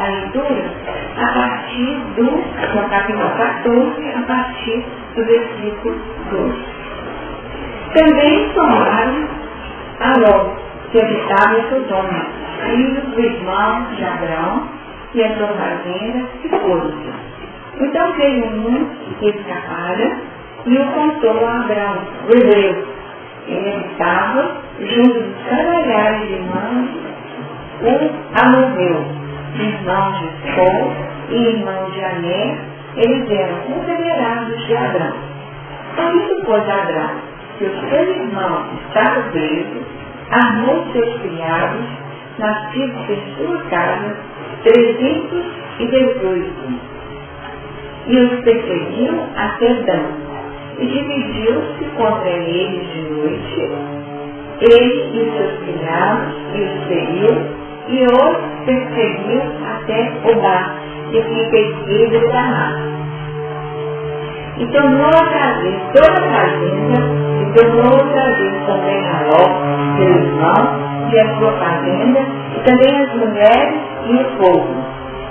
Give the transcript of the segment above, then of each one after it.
a leitura a partir no capítulo 14, a partir do versículo 12. Também tomaram a Ló, que habitava em Sodoma, filhos do irmão de Abrão, e a sua fazenda, e foram-se. Então veio um que escapara e o contou a Abrão, o hebreu. Ele habitava junto dos carvalhais de irmãos, o Amorreu, irmão de Sol e irmão de Aner. Eles eram confederados de Abrão. Ouvindo, pois, Abrão que o seu irmão estava preso, armou seus criados, nascidos em sua casa, 318, e os perseguiu até Dan, e dividiu-se contra eles de noite, ele e os seus criados, e os feriu, e os perseguiu até Obá, que fica à esquerda de Damasco. E tornou a trazer toda a fazenda, e tornou a trazer também a Ló, seu irmão, e a sua fazenda, e também as mulheres e o povo.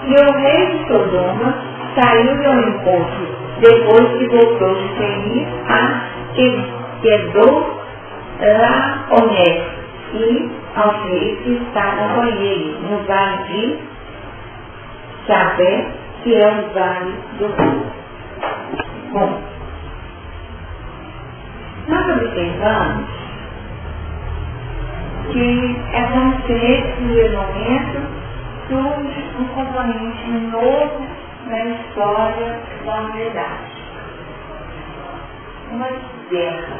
E o rei de Sodoma saiu ao encontro, depois que voltou de Seir a Kedor Laomer, e aos reis que estavam com ele, no vale de Sabé, que é o vale do rio. Bom, nós observamos que é como se nesse momento surge um componente novo na história da humanidade. Uma guerra.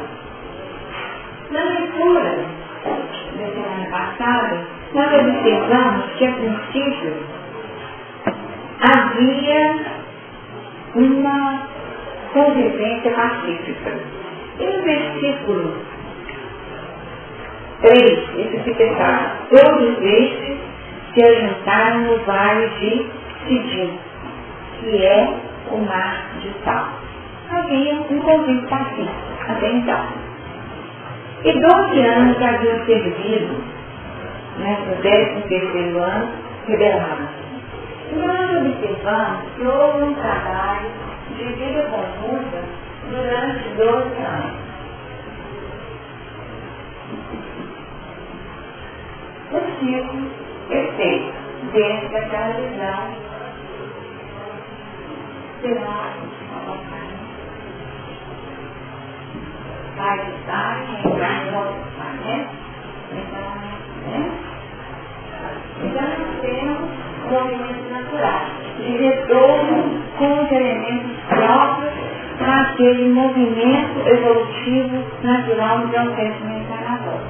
Na leitura da semana passada, nós observamos que a princípio havia uma convivência pacífica. E no versículo 3, isso se pensava, todos estes se ajuntaram no vale de Sidim, que é o mar de Sal. Havia um convívio pacífico até então. E 12 anos haviam servido, no 13º ano, rebelaram-se. Então nós observamos que houve um trabalho de vida conjunta durante 12 anos. O ciclo perfeito dentro daquela visão será vai estar quem vai voltar, né? Então nós temos movimentos naturais, de retorno com os elementos próprios para aquele movimento evolutivo natural do crescimento encarnatório.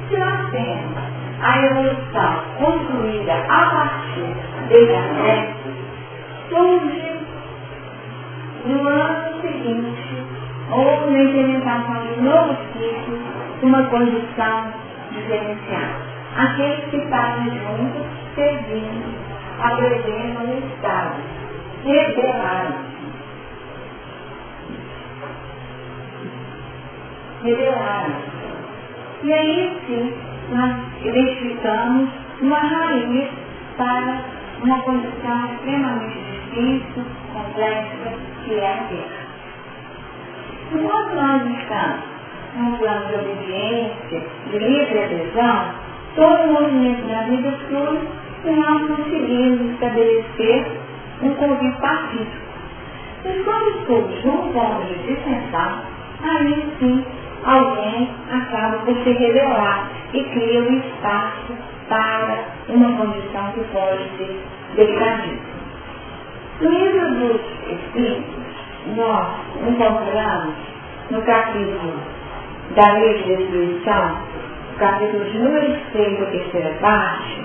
Se nós temos a evolução construída a partir desse aspecto, surge no ano seguinte, ou na implementação de um novo ciclo, uma condição diferenciada. Aqueles que estavam juntos, servindo, apresentam o Estado, rebelaram. E aí sim, nós identificamos uma raiz para uma condição extremamente difícil, complexa, que é a guerra. Enquanto nós estamos num plano de obediência, de livre adesão, todo o movimento da vida flui e nós conseguimos estabelecer um convívio pacífico. Mas quando surge um ponto de dissensão, aí sim alguém acaba por se rebelar e cria um espaço para uma condição que pode ser delicadíssima. No livro dos Espíritos, nós encontramos no capítulo da Lei de Destruição, capítulo de número 6 da terceira parte,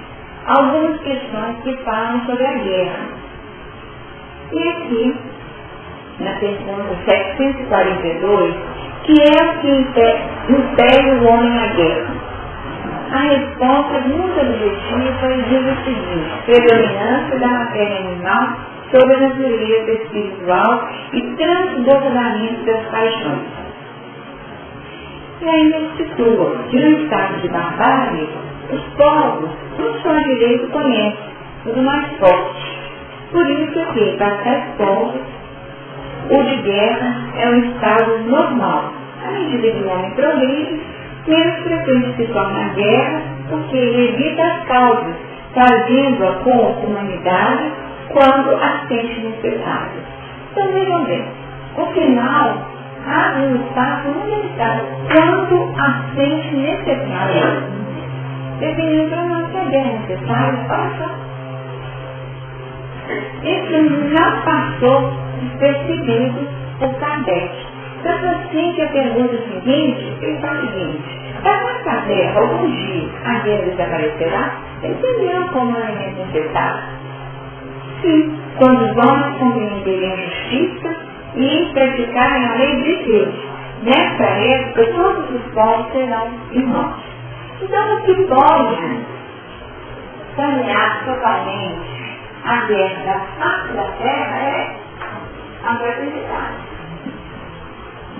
algumas questões que falam sobre a guerra. E aqui, na pergunta 742, que é o que impede o homem na guerra? A resposta é muito objetiva e diz o seguinte: predominância da matéria animal sobre a natureza espiritual e transbordamento das paixões. E ainda se situa que no estado de barbárie, os povos não só direito conhecem, o do mais forte. Por isso que, para tais povos, o de guerra é um estado normal. À medida que o homem progride, menos frequente se torna a guerra, porque ele evita as causas, fazendo-a com humanidade quando a sente necessária. Então, vejam bem, o final abre um espaço fundamental quando a sente necessária. Definindo para nós que a guerra é necessária, passa. Isso não passou despercebido por Kardec. Tanto assim que a pergunta seguinte, ele fala o seguinte: para a guerra algum dia a guerra desaparecerá? Entenderam como é necessário? Sim, quando os homens compreenderem a justiça e praticarem a lei de Deus. Nessa época, todos os povos serão irmãos. Então, o que pode sanear totalmente a guerra da face da terra é a fraternidade.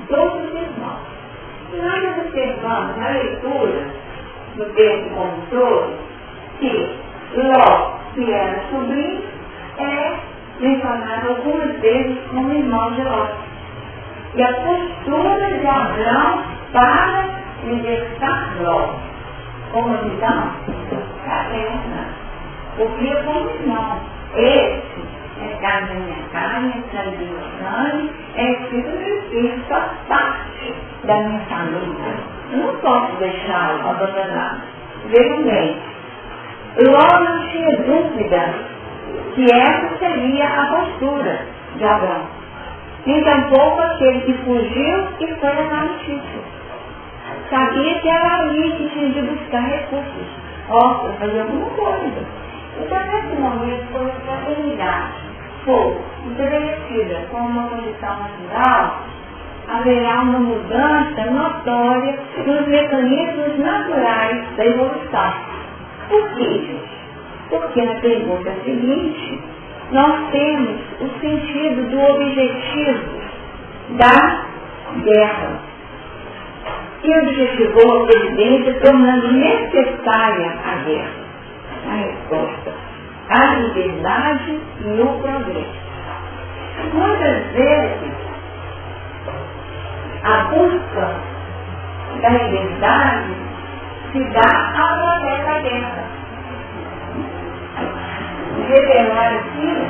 Todos os irmãos. E nós observamos na leitura do texto como um todo que Ló, que era sobrinho, é mencionado algumas vezes como irmão de Ló. E a postura de Abrão para libertar Ló, como visão fraterna, porque como irmão, esse é carne da minha carne, é sangue do meu sangue, é espírito do meu espírito, faz parte da minha família. Eu não posso deixá-lo abandonado. Vejam bem, Ló não tinha dúvida que essa seria a postura de Abrão. Nem tampouco aquele que fugiu e foi a notícia. Sabia que era ali que tinha de buscar recursos. Para fazer alguma coisa. Então, nesse momento, quando a fraternidade for estabelecida como uma condição natural, haverá uma mudança notória nos mecanismos naturais da evolução. Por quê, gente? Porque na pergunta seguinte, nós temos o sentido do objetivo da guerra. E objetivou a presidência tornando necessária a guerra. A resposta: a liberdade e o progresso. Muitas vezes, a busca da liberdade se dá através da guerra. Revelar aqui,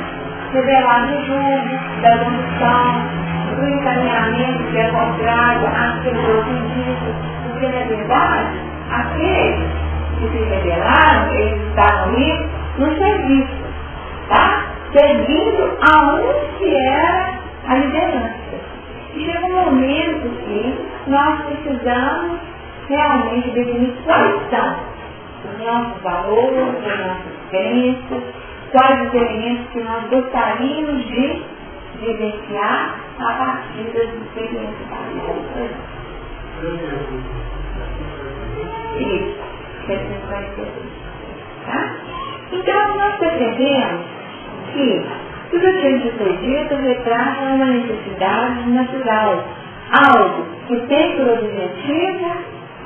revelar do julgo, da evolução, do encaminhamento que é contrário àquilo que eu disse, porque na verdade, aqueles que se rebelaram, eles estavam ali no serviço, tá? Servindo aonde era a liderança. E chega um momento que nós precisamos realmente definir quais são os nossos valores, as nossas crenças, quais os elementos que nós gostaríamos de vivenciar a partir das experiências da vida. Isso, que a gente vai ter. Tá? Então, nós percebemos que tudo aquilo que foi dito retrata uma necessidade natural, algo que tem por objetivo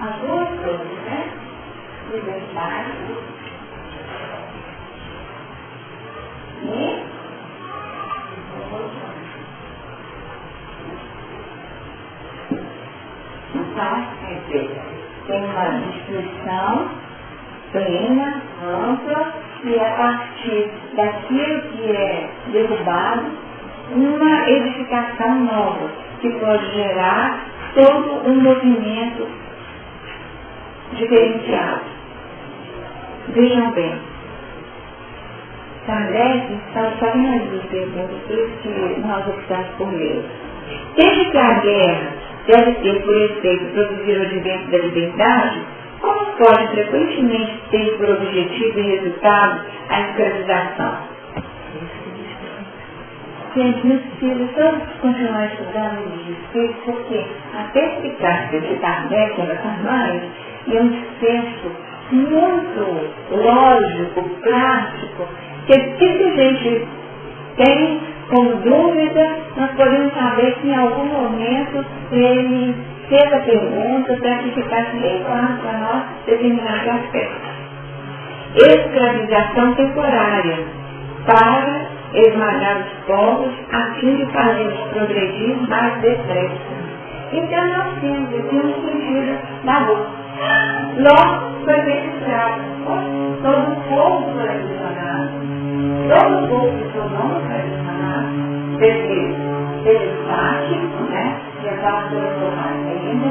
as duas coisas, né? Liberdade e então, tem uma distribuição plena, ampla, e a partir daquilo que é derrubado, uma edificação nova, que pode gerar todo um movimento diferenciado. Vejam bem, Kardec está fazendo as duas perguntas, por isso que nós optamos por ler. Desde que a guerra deve ter por efeito produzir o advento da liberdade, como pode frequentemente ter por objetivo e resultado a escravização? Gente, não precisa todos continuar estudando os espíritos, porque a perspicácia de Kardec e das mães é um desfecho muito lógico, prático, que se a gente tem como dúvida, nós podemos saber que em algum momento ele fez a pergunta para que ficasse bem claro para nós determinado aspecto. escravização temporária, para esmagar os povos a fim de fazê-los progredir mais depressa. Então nós temos aqui um sentido da luz. Ló foi registrado, todo o povo foi aprisionado, todo o povo do seu nome foi aprisionado, teve parte, né, que estava sobre ainda,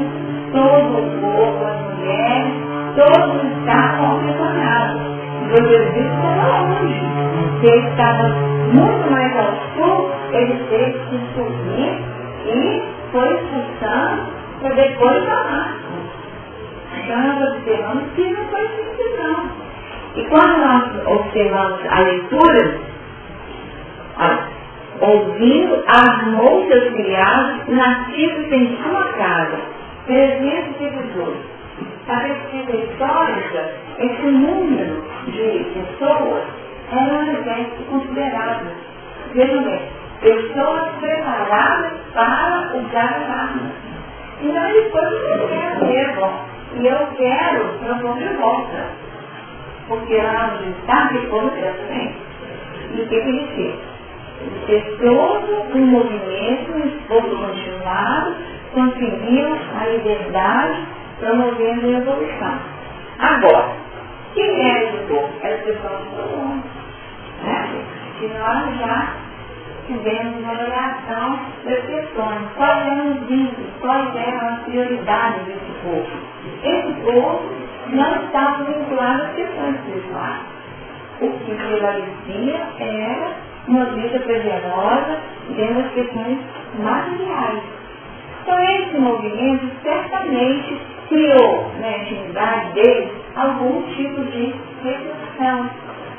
todo o povo, as mulheres, todos estavam aprisionados. Os egípcios foram longe, se ele estava muito mais ao sul, ele teve que subir e foi expulsando para depois amar. Então nós observamos que não foi simples não. E quando nós observamos a leitura, ouvindo as moças criadas nascidos em sua casa, 318. A pesquisa histórica, esse número de pessoas era um exército considerável. Vejam bem, pessoas preparadas para usar as armas. Então ele foi eu quero mesmo, e eu quero propor de volta. Porque lá onde está, ficou no também. E o que ele fez? Ele fez todo um movimento, um esforço continuado, conseguiu a liberdade, promovendo a evolução. Agora, quem era esse povo? Era o pessoal do Solon, né? Que nós já tivemos uma avaliação das questões. Quais eram os vínculos, quais eram as prioridades desse povo? Esse povo não estava vinculado às questões espirituais. O que prevalecia era uma vida prazerosa dentro das questões materiais. Então esse movimento certamente criou na intimidade deles algum tipo de reflexão,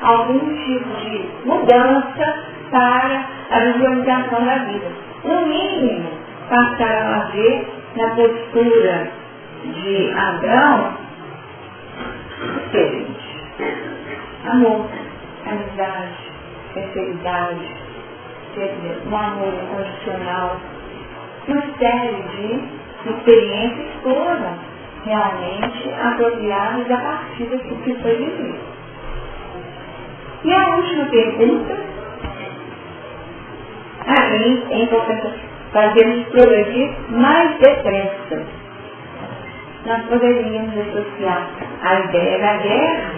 algum tipo de mudança para a visualização da vida. No mínimo, passaram a ver na postura de Abraão o seguinte: amor, amizade, sinceridade, um amor incondicional, uma série de experiências foram realmente apropriadas a partir daquilo que foi vivido. E a última pergunta, aí é importante fazermos progredir mais depressa. Nós poderíamos associar a ideia da guerra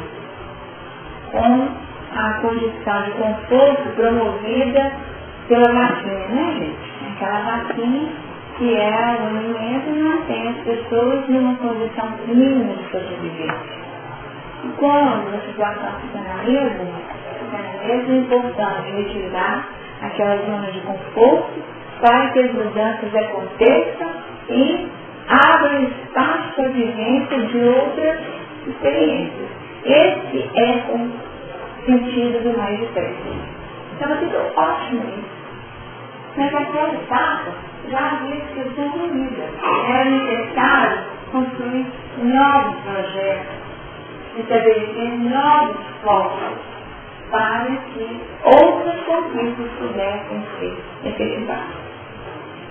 com a condição de conforto promovida pela vacina, né, gente? Aquela vacina que é o alimento e mantém as pessoas numa condição mínima de sobrevivência. E quando a situação fica na mesma, é importante retirar aquela zona de conforto para que as mudanças aconteçam e abram espaço para a vivência de outras experiências. Esse é o sentido do mais depressa. Estava tudo ótimo isso. Mas aquela etapa já havia sido concluída. Era necessário construir novos projetos, estabelecer novos focos para que outras conquistas pudessem ser efetivadas.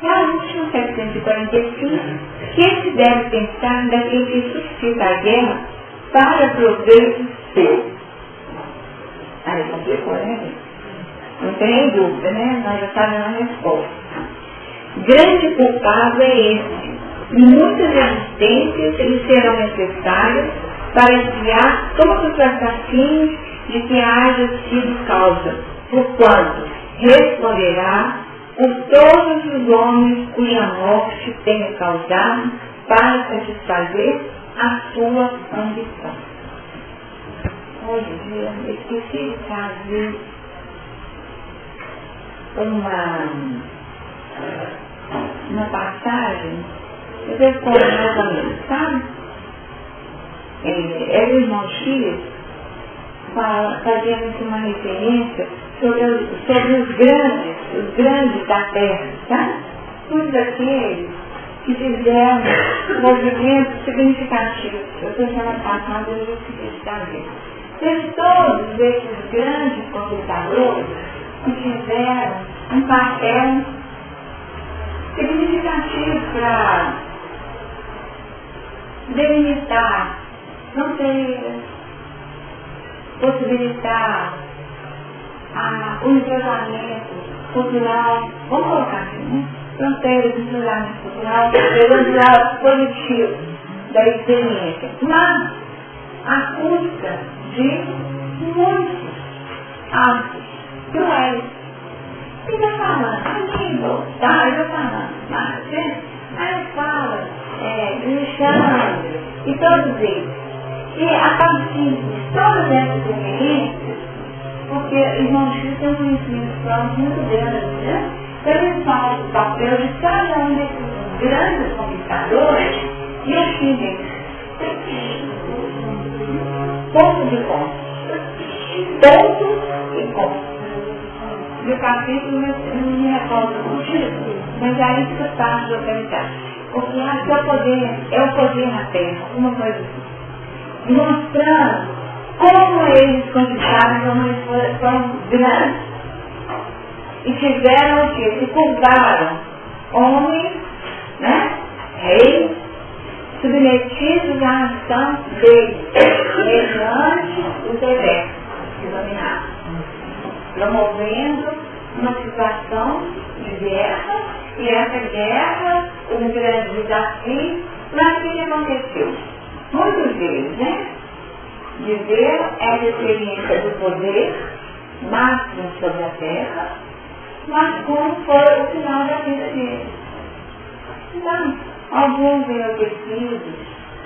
E a última, 745, que se deve pensar daquele que suscita a guerra para proveito seu. Aí complicou, né? Não tem nem dúvida, né? Nós já sabemos a resposta. Grande culpado é esse, e muitas resistências lhe serão necessárias para espiar todos os assassinos de que haja sido causa, porquanto responderá por todos os homens cuja morte tenha causado para satisfazer a sua ambição. Hoje em dia, esqueci de trazer uma passagem, eu respondo mais ou menos, sabe? É o irmão X fazendo uma referência sobre os grandes da terra, tá? Todos aqueles que fizeram movimentos significativos. Eu estou semana passada, eu já fiz saber. De todos esses grandes conquistadores que fizeram um papel significativo para delimitar fronteiras, possibilitar o entrosamento cultural, vamos colocar assim, né? Fronteiras de entrosamento cultural, fronteiras positivos da experiência, mas à custa de muitos atos cruéis. E vai falando, lindo, tá? Eu vou falando, mas aí fala, Alexandre e todos eles. E a partir de todas essas experiências, porque irmão Chico tem um conhecimento próprio muito grande, né? Eles falam do papel de cada um desses grandes conquistadores e assim, ponto de conta. Ponto e conta. E o capítulo não me recordo do título, mas aí isso parte da autoridade. Porque é o poder na terra, uma coisa assim. Mostrando como eles conquistaram, como eles foram grandes. E tiveram o quê? Se curvaram homens, né? Reis, submetidos à ação deles, mediante os exércitos que dominavam, promovendo uma situação de guerra, e essa guerra, um grande desafio, mas o que aconteceu? Muitos deles, né? Viveram essa experiência do poder máximo sobre a terra, mas como foi o final da vida deles. Então, alguns enlouquecidos,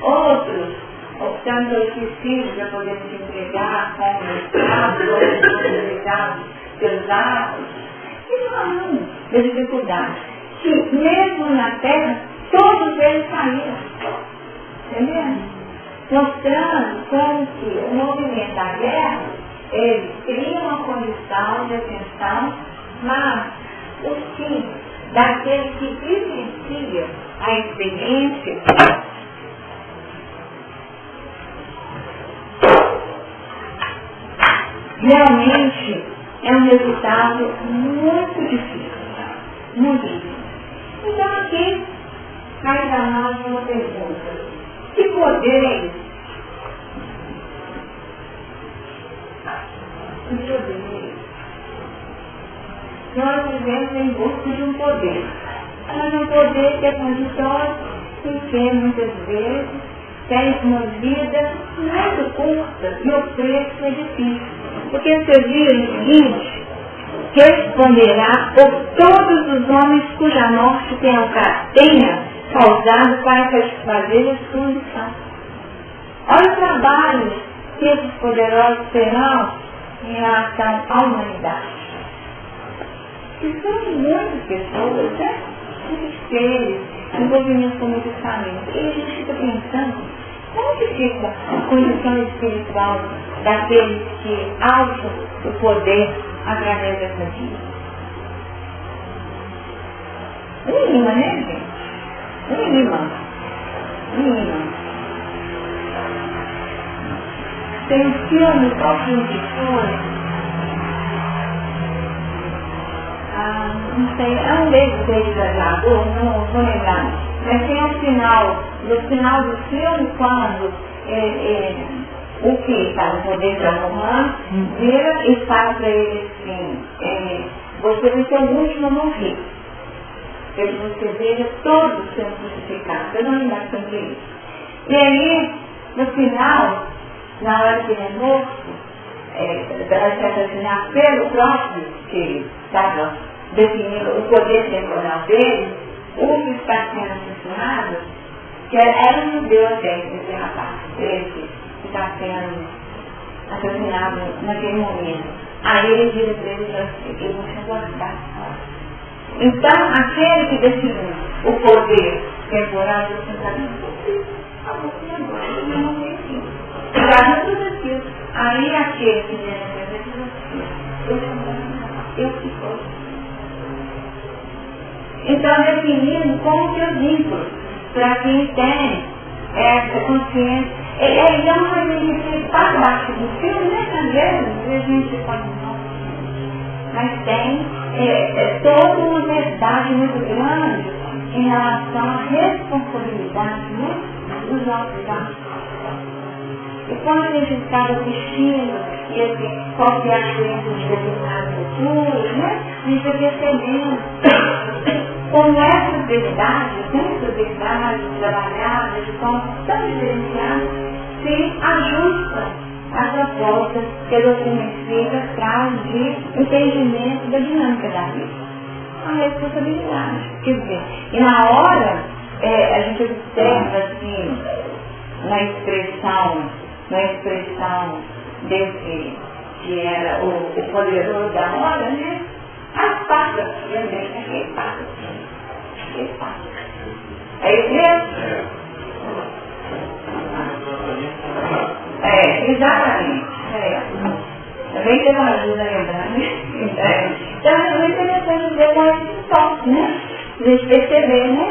outros optando pelo suicídio para poder se entregar como escravos, outros entregados pelos atos, e falando da dificuldade, que mesmo na terra, todos eles saíram. Entendeu? Mostrando como que o movimento da guerra, ele cria uma condição de atenção, mas o fim daquele que vivencia a experiência realmente é um resultado muito difícil. Muito difícil. Então aqui cai para nós uma pergunta. Que poderes? Que poderes? Nós vivemos em busca de um poder. Mas um poder que é transitório e que muitas vezes tem uma vida muito curta e o preço é difícil. Porque você viu o seguinte, responderá por todos os homens cuja morte tenha causado para satisfazer a sua missão. Olha o trabalho que esses poderosos terão em relação à humanidade. E são muitas pessoas, né? Muitos seres, envolvimentos com muitas famílias. E a gente fica pensando, como que fica a condição espiritual daqueles que alçam o poder através dessa vida? Mínima, né, gente? Mínima. Tem um filme, qual filme que foi? Não sei, é um desses gladiador, não vou lembrar. Mas tem um final, no final do filme, quando o que está no poder de romano vira e fala para ele assim, você vai ser o último a morrer. Que você veja todos sendo crucificados. Eu não lembro sobre isso. E aí, no final, na hora que ele é morto, para se assassinar pelo próprio que estava definindo o poder temporal dele, o que está sendo assassinado, que era um judeu até, esse rapaz, esse que está sendo assassinado naquele momento. Aí ele vira para ele e diz assim, eu vou te aguardar. Então, aquele que definiu o poder temporal do pensamento, agora, ele não morreu assim. Já tudo aquilo. Aí aquele que vem na frente diz assim, eu que sou. Então, definindo como que eu digo, para quem tem essa consciência, é uma coisa que está abaixo do filme, né? Às vezes a gente pode não. Mas tem toda uma verdade muito grande em relação à responsabilidade, né, dos nossos atos. E quando a gente estava assistindo e assim, qual que é a crença de determinadas culturas, né? A gente vai percebendo como essas verdades trabalhadas de forma tão diferenciada, se ajustam à proposta que a doutrina espírita traz de entendimento da dinâmica da vida. A responsabilidade. Quer dizer, e na hora, a gente observa assim, na expressão desse que era o poderoso da hora, né? As patas, lembrei, aquele patas. É isso mesmo? Exatamente. Também tem uma ajuda a lembrar, né? Então é muito interessante ver com esse toque, né? A gente perceber, né?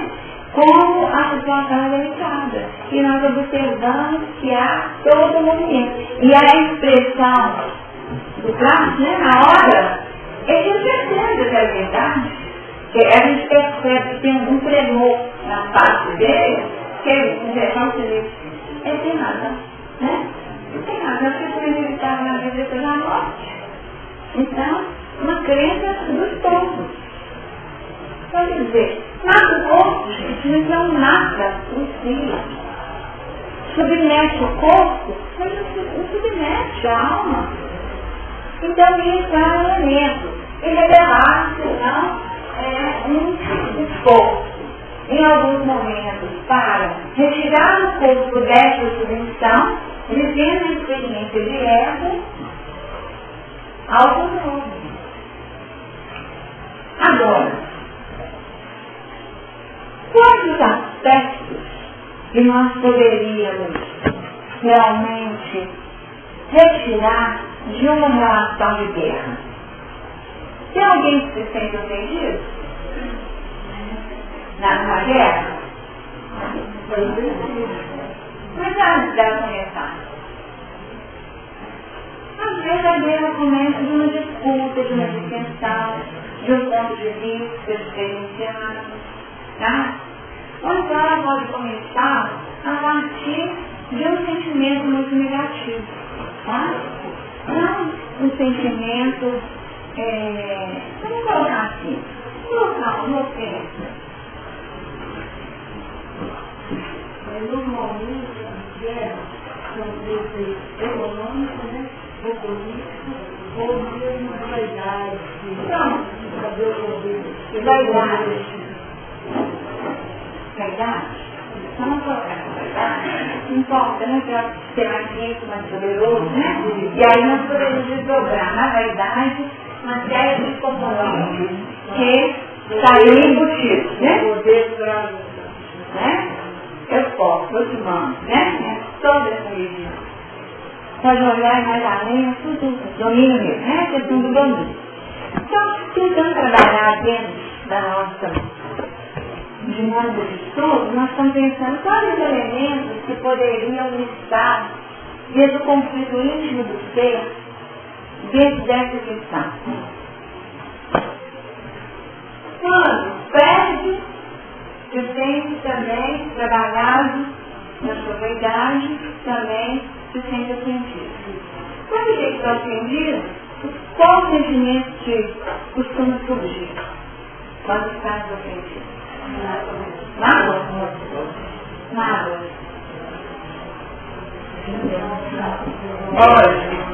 Como a situação é delicada. E nós observamos que há todo o movimento. E a expressão do traço, né? Na hora, ele percebe essa verdade. Que a gente percebe que tem um tremor na parte dele, que ele tem razão, né? Ele tem razão, porque foi inevitável na vida depois da morte. Então, uma crença dos todos. Quer dizer, mata o corpo, gente, mas não mata o si. Submete o corpo, mas não submete a alma. Então, isso é um elemento. E revelar-se, não, é um esforço, em alguns momentos, para retirar o corpo dessa submissão, vivendo a experiência direta ao controle. Agora, quantos aspectos que nós poderíamos realmente retirar de uma relação de guerra? Tem alguém que se sente ofendido? Na guerra? Mas antes dela começar. Às vezes a guerra começa de uma disputa, de uma dissensão, de um ponto de vista diferenciado. Tá? Ou então ela pode começar a partir de um sentimento muito negativo. Tá? Não um sentimento, vamos colocar assim, uma ofensa. Mas normalmente a guerra são crises econômicas, né? Ou políticas, ou mesmo de vaidade. Então, vaidade. Vaidade? Vamos colocar vaidade. Não importa, né? Para ser mais rico, mais poderoso, né? E aí nós podemos desdobrar na vaidade uma série de componentes que saem embutidos, né? Né? Eu posso, eu te mando, né? Toda essa região. Pode olhar mais além, tudo domínio mesmo, né? A questão do domínio. Então, tentando trabalhar dentro da nossa dinâmica de estudo, nós estamos pensando quais os elementos que poderiam estar dentro do conflito íntimo do ser, dentro dessa questão. Quando perde, eu tenho também trabalhado na sua vaidade, também se sente ofendido. Quando ele está ofendido, qual sentimento que costuma surgir quando está ofendido? Nada? Nada. Olha.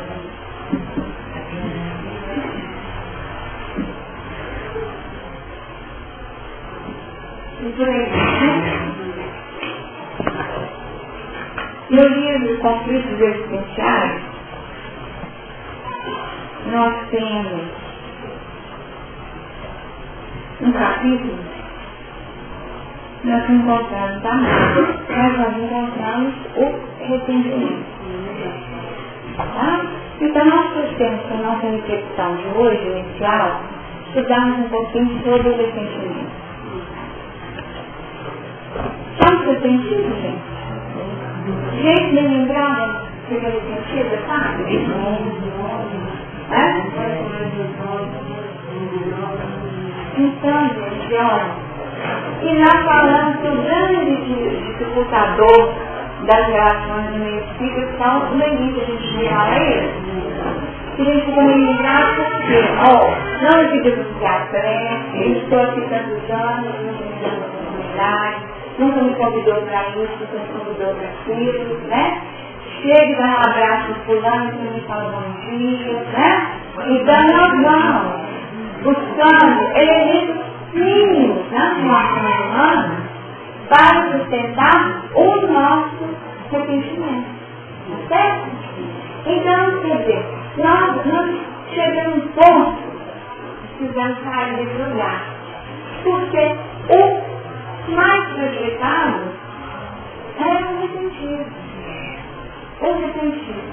No livro Conflitos Existenciais, nós temos um capítulo, nós encontramos amor, nós encontramos o ressentimento. Tá? Então nós temos a nossa reflexão de hoje, inicial, estudarmos um pouquinho sobre o ressentimento. Estamos ressentidos, gente? Gente, nem lembrava que eu ressentida, sabe? Então, gente, olha, e nós falamos que o grande dificultador das relações no meio espírita são, no início a gente fala ele, a gente fica meio ingrato porque, não fica associado frente, eu estou aqui tantos anos, nunca me deu uma oportunidade, nunca me convidou para isso, nunca me convidou para aquilo, né? Chega e dá um abraço no fulano, que me fala bom dia, né? Então nós vamos buscando elementos mínimos na relação humana para sustentar o nosso arrependimento. Certo? Então, quer dizer, nós chegamos a um ponto, precisamos sair desse lugar. Porque o mais prejudicado é o arrependido. O arrependido.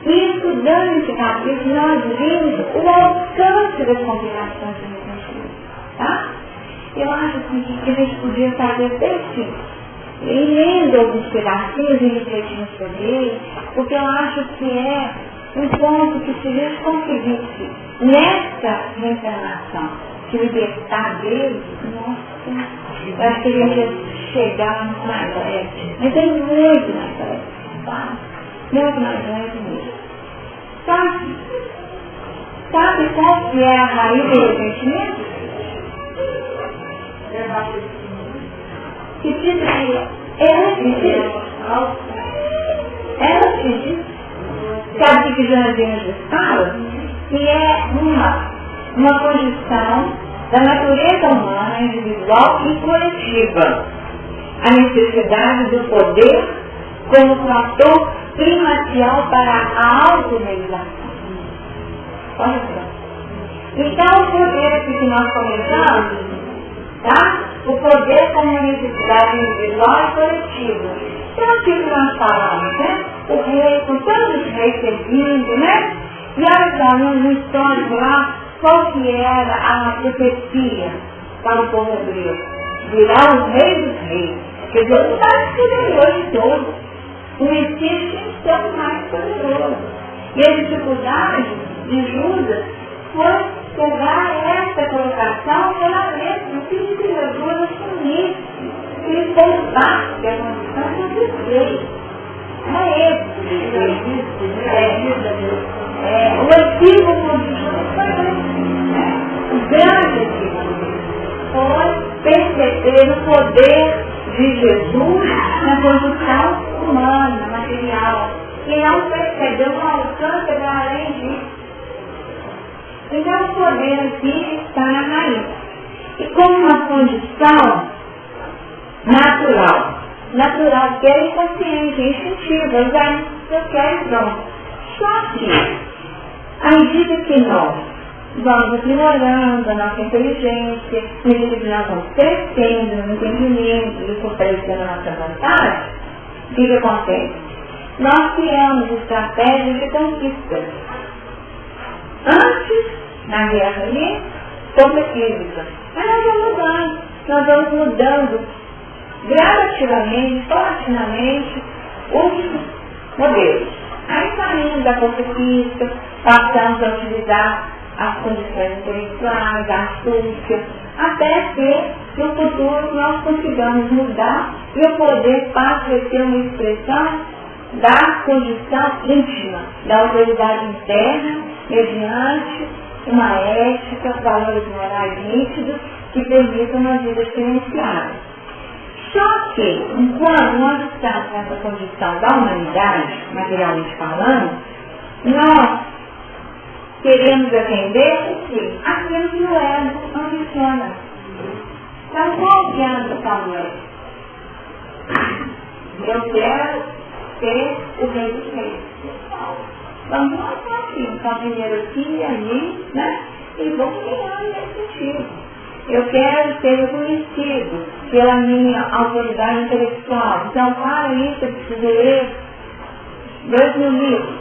E estudando esse capítulo, nós vimos o alcance das complicações do arrependido. Tá? Eu acho assim, que a gente podia fazer assim, e lendo alguns pedacinhos e refletindo sobre ele, porque eu acho que é um ponto que se a gente conseguisse, nessa reencarnação, se libertar dele, nossa, eu acho que a gente ia chegar muito mais leve. Mas tem muito mais leve, tá? Muito mais leve mesmo. Sabe qual que é a raiz do arrependimento? Que diz que ela diz, sabe que Joãozinho nos fala? Que é uma condição da natureza humana, individual e coletiva. A necessidade do poder como fator primordial para a autorrealização. Olha só. Então, o poder aqui que nós começamos, tá? O poder como necessidade individual e coletiva. Então, aquilo que nós falamos, né? O rei, com todos os reis servindo, né? E olha só, no histórico lá, qual que era a profecia para o povo hebreu? Virar o rei dos reis. Quer dizer, não está superior de todos. O Messias tinha que ser o mais poderoso. E a dificuldade de Judas foi pegar essa colocação pela letra do que de Jesus assumisse. Ele poupasse a condição dos reis. É esse. O equívoco de Judas foi esse. O grande equívoco foi perceber o poder de Jesus na condição humana, material. E não percebeu o alcance para além disso. Então o poder aqui está na raiz. E como uma condição natural, que é inconsciente, instintiva, eu quero pronto. Só que, à medida que nós vamos aprimorando a nossa inteligência, à medida que nós vamos crescendo no entendimento e fortalecendo a nossa vontade, o que acontece? Nós criamos estratégias de conquista. Antes, na guerra ali, contra física. Mas nós vamos mudando gradativamente, paulatinamente, os modelos. Aí saímos da força física, passamos a utilizar as condições intelectuais, a astúcia, até que no futuro nós consigamos mudar e o poder passe a ser uma expressão da condição íntima, da autoridade interna, mediante uma ética, valores morais nítidos que permitam uma vida silenciada. Só que, enquanto nós estamos nessa condição da humanidade, materialmente falando, nós queremos defender o quê? Aquilo que o ego ambiciona. Então, qual que é a ambição do ego? Eu quero ser o rei dos reis. Vamos lá aqui, então primeiro aqui e ali, né? E vou criando nesse sentido. Eu quero ser reconhecido pela minha autoridade intelectual. Então, para isso, eu preciso ler 2.000 livros.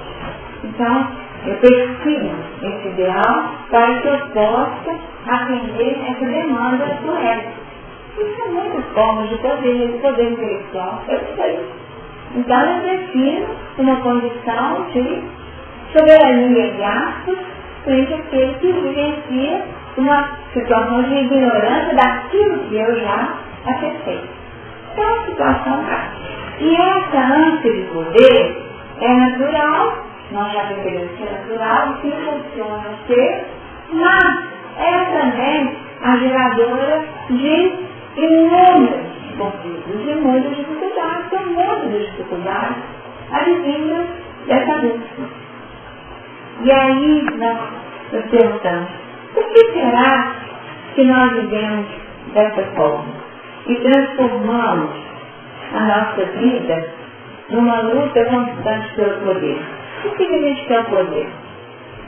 Então, eu persigo esse ideal para que eu possa atender essa demanda do ego. Isso é muitas formas de poder intelectual. Eu sei. Então, eu preciso uma condição de soberania e aspas frente àquele que vivencia uma situação de ignorância daquilo que eu já acessei. Então, a situação é. E essa ânsia de poder é natural nós já percebemos que é natural, que funciona o ser, mas é também a geradora de inúmeros conflitos, de muitas dificuldades, são muitas dificuldades advindas dessa busca. E aí nós perguntamos, por que será que nós vivemos dessa forma e transformamos a nossa vida numa luta constante pelo poder? Por que a gente quer o poder?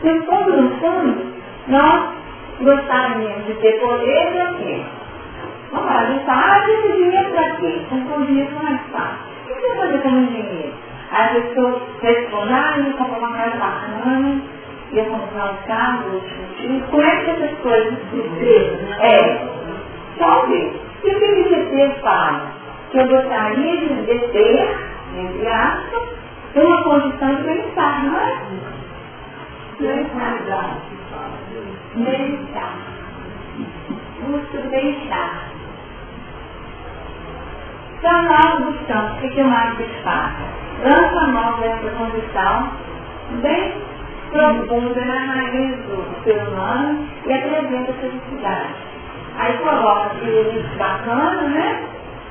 No fundo, nós gostaríamos de ter poder para quê? Vamos lá, a gente fala, esse dinheiro para quê? Com dinheiro mais fácil. O que você vai fazer com o dinheiro? Aí a pessoa responde, ia comprar uma casa bacana, ia comprar um carro, como é que essas coisas se escrevem? Só ver. E o que você fala? Que eu gostaria de ter, entre aspas, uma condição de bem-estar, não é? Bem-estar. Busca do bem-estar. Então nós buscamos, o que o Marcos faz? Lança a mão dessa condição bem profunda na raiz do ser humano e apresenta a felicidade. Aí coloca aquele isso bacana, né?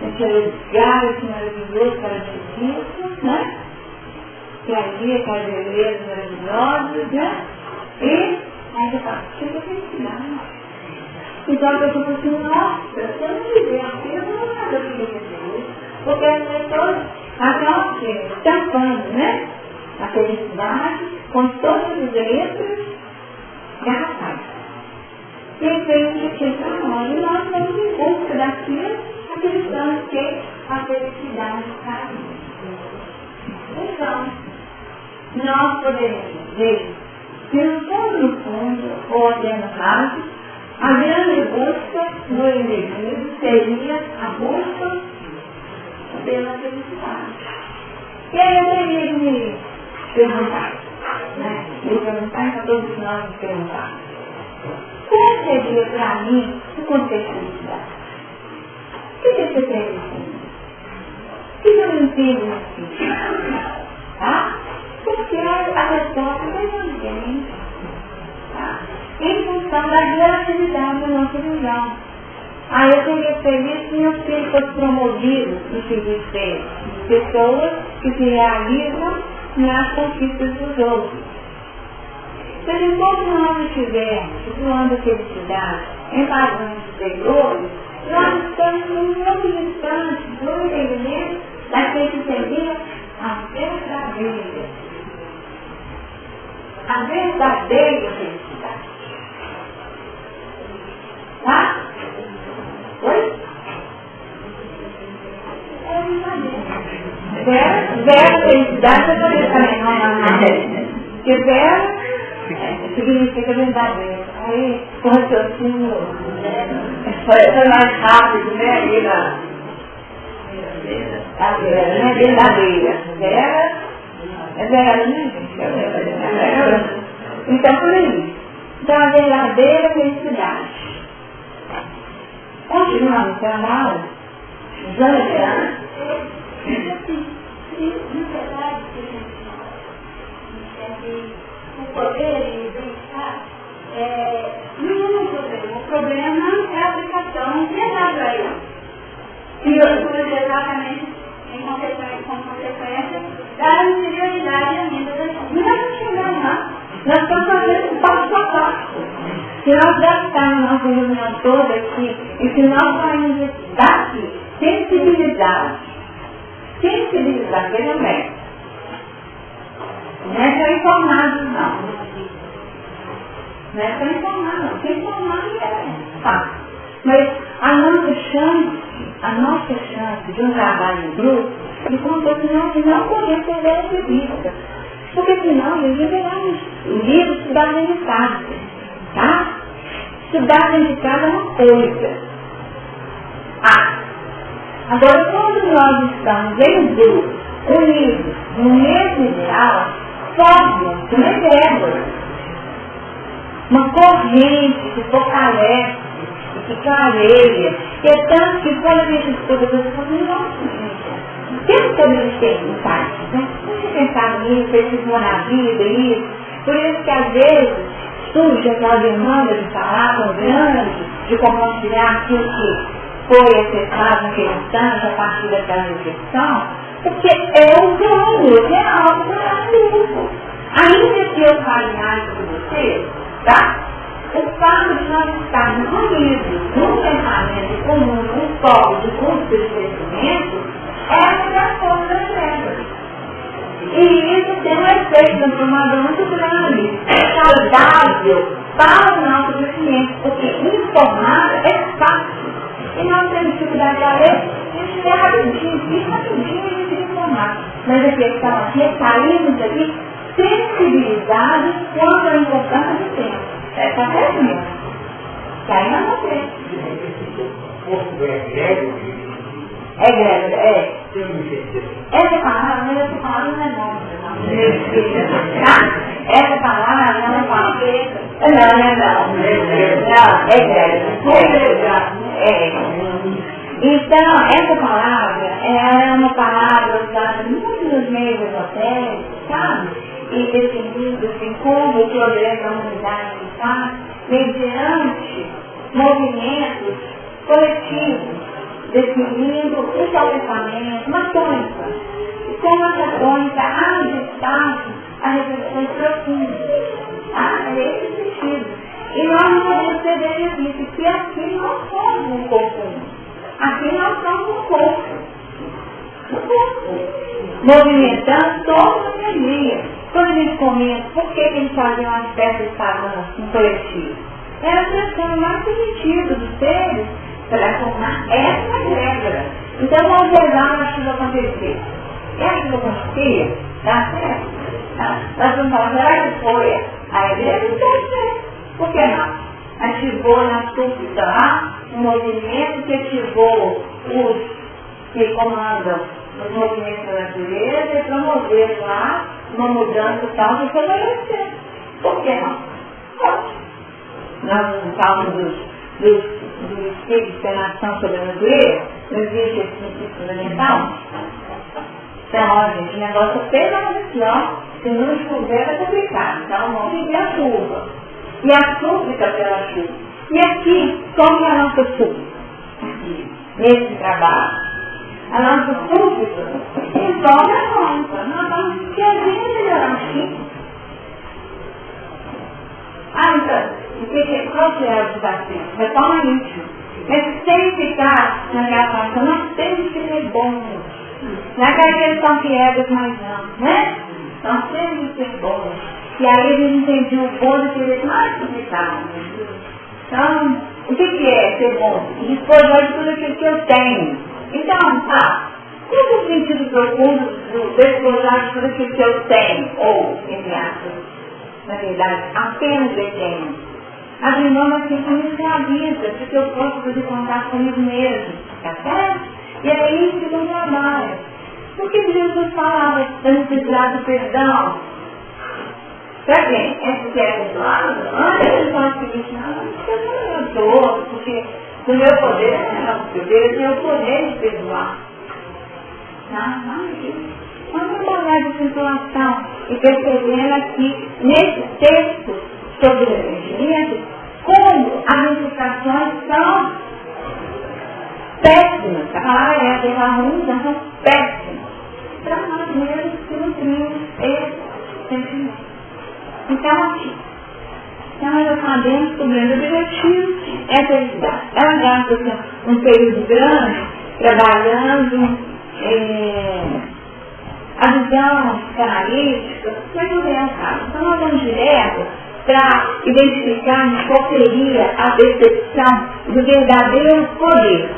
Aquele galho maravilhoso, paradisíaco, né? Que ali, aquelas belezas maravilhosas, né? E aí você fala, chega a felicidade. Então a pessoa fala assim, nossa, se eu não viver aqui, eu não vou nada que me feliz. Porque as pessoas acabam tampando, né? A felicidade com todas as letras garrafais. E aí vem o que e nós estamos em busca daquilo, acreditando que a felicidade está ali. Então, nós poderíamos dizer que no fundo, ou até no caso, a grande busca do indivíduo seria a busca pela felicidade. E aí eu teria de me perguntar, né? Me perguntar, para todos nós nos perguntar. Qual seria para mim o conceito de felicidade? O que você tem assim? O que eu entendo assim? Tá? Porque a resposta vem de ninguém. Tá? Em função da relatividade da nossa visão. Aí eu seria feliz se meu filho fosse promovido no serviço dele. Pessoas que se realizam nas conquistas dos outros. Se enquanto nós estivermos situando a felicidade em padrões superiores, nós estamos muito distantes do entendimento daquele que seria a verdadeira felicidade. Tá? Oi? Vera felicidade eu poderia também, não. Porque vera significa verdadeiro. Aí, com o raciocínio, foi mais rápido, né? Aí a vera, né? Verdadeira. Vera é vera, né? Então, por aí. Então, a verdadeira felicidade. Continuando o canal, exagerando. O poder e o bem-estar não é um problema. O problema é a aplicação imediata a ele. E eu sou exatamente como consequência da inferioridade ainda das coisas. Não é que chegar lá. Nós estamos fazendo passo a passo. Se nós gastarmos nossa reunião toda aqui, e se nós sairmos daqui, sensibilidade, veja bem, não é só informado, não. Não é só informado, não. Porque informado é fácil. Mas a nossa chance de um trabalho em grupo, de como se não poder perder essa vista. Porque senão nós liberamos livros estudados dentro de casa. Tá? Estudar dentro de casa é uma coisa. Agora, quando nós estamos em grupo, unidos, no mesmo ideal, sobe uma egrégora, uma corrente que fortalece, que clareia, que é tanto que quando a gente estuda, você fala, nossa, gente, o tempo todo a gente tem insights, né? pensado nisso, precisou na vida, isso. Por isso que às vezes surge aquela demanda de falar tão grande, de compartilhar aquilo que foi acessado naquele instante a partir daquela reflexão, porque é um plano, é algo maravilhoso. Ainda que eu fale mais com você, tá? O fato de nós estarmos unidos num pensamento comum, num polo de custo de crescimento, é uma força das regras. E isso tem um efeito transformador muito grande, saudável para o nosso crescimento, porque informar é fácil. E nós temos dificuldade de ler, a gente lê rapidinho a gente informar. Mas a questão aqui é sairmos aqui sensibilizados quanto à importância do tempo. Essa é a mesmo. Que aí não vou ter. É greve, é. Essa palavra não é nome. Essa palavra não é fala. Não. É greve. Então, essa palavra é uma palavra usada muito nos meios esotéricos, sabe? E definido assim como o progresso da humanidade está mediante movimentos coletivos, definindo o seu pensamento, uma tônica. E como essa tônica abre espaço a reflexões profundas. É esse sentido. E nós não podemos perder isso, que aqui nós somos um corpo. Aqui nós somos um corpo. Movimentando toda a energia. Quando a gente comenta, por que a gente faz uma espécie de salão no coletivo? É a questão mais positiva dos seres para formar essa regra. Então vamos olhar a chuva acontecer. E a chuva acontecia, dá certo. Nós vamos falar, será que foi a igreja? Não tem certo. Por que não? Ativou na súplica lá um movimento que ativou os que comandam os movimentos da natureza e promover lá uma mudança tal de favorecer. Por que não? Pode. Nós não falamos dos espíritos de ação sobre a natureza, não existe esse princípio fundamental. Então, ó, gente, o negócio pesadíssimo, se não chover vai complicar. Então, vamos pedir a chuva. E a súplica pela chuva. E aqui, como é a nossa súplica? Aqui, nesse trabalho. A nossa súplica envolve a conta. Nós vamos querer melhorar aqui. Então, qual que é o desafio? Reforma íntima. Mas sem ficar naquela parte, nós temos que ser bons. Não é aquela questão que é dos mais não, né? Nós temos que ser bons. E aí a gente entendia o bom de querer mais complicado. Então, o que é ser bom? Dispojar de tudo aquilo que eu tenho. Então, qual é o sentido profundo do despojar de tudo aquilo que eu tenho? Ou, entre aspas, na verdade, apenas detendo. Abrir mão daquilo que me escraviza, porque eu posso fazer contato comigo mesmo. Tá certo? E é isso que eu trabalho. Por que Jesus falava da necessidade do perdão? Pra quem? É porque é perdoado? Ele fala o seguinte, não, eu dou, porque no meu poder, eu tenho o poder de perdoar. Vamos trabalhar de situação e percebendo aqui, nesse texto sobre o arrependimento, como as implicações são péssimas. A palavra é essa, a ruim, são péssimas. Para nós mesmos que nutrimos esse sentimento. Então, aqui. Então, nós sabemos que o grande objetivo é a felicidade. Ela gasta um período grande trabalhando a visão psicanalítica, mas não é o caso. Então, nós vamos direto para identificar qual seria a percepção do verdadeiro poder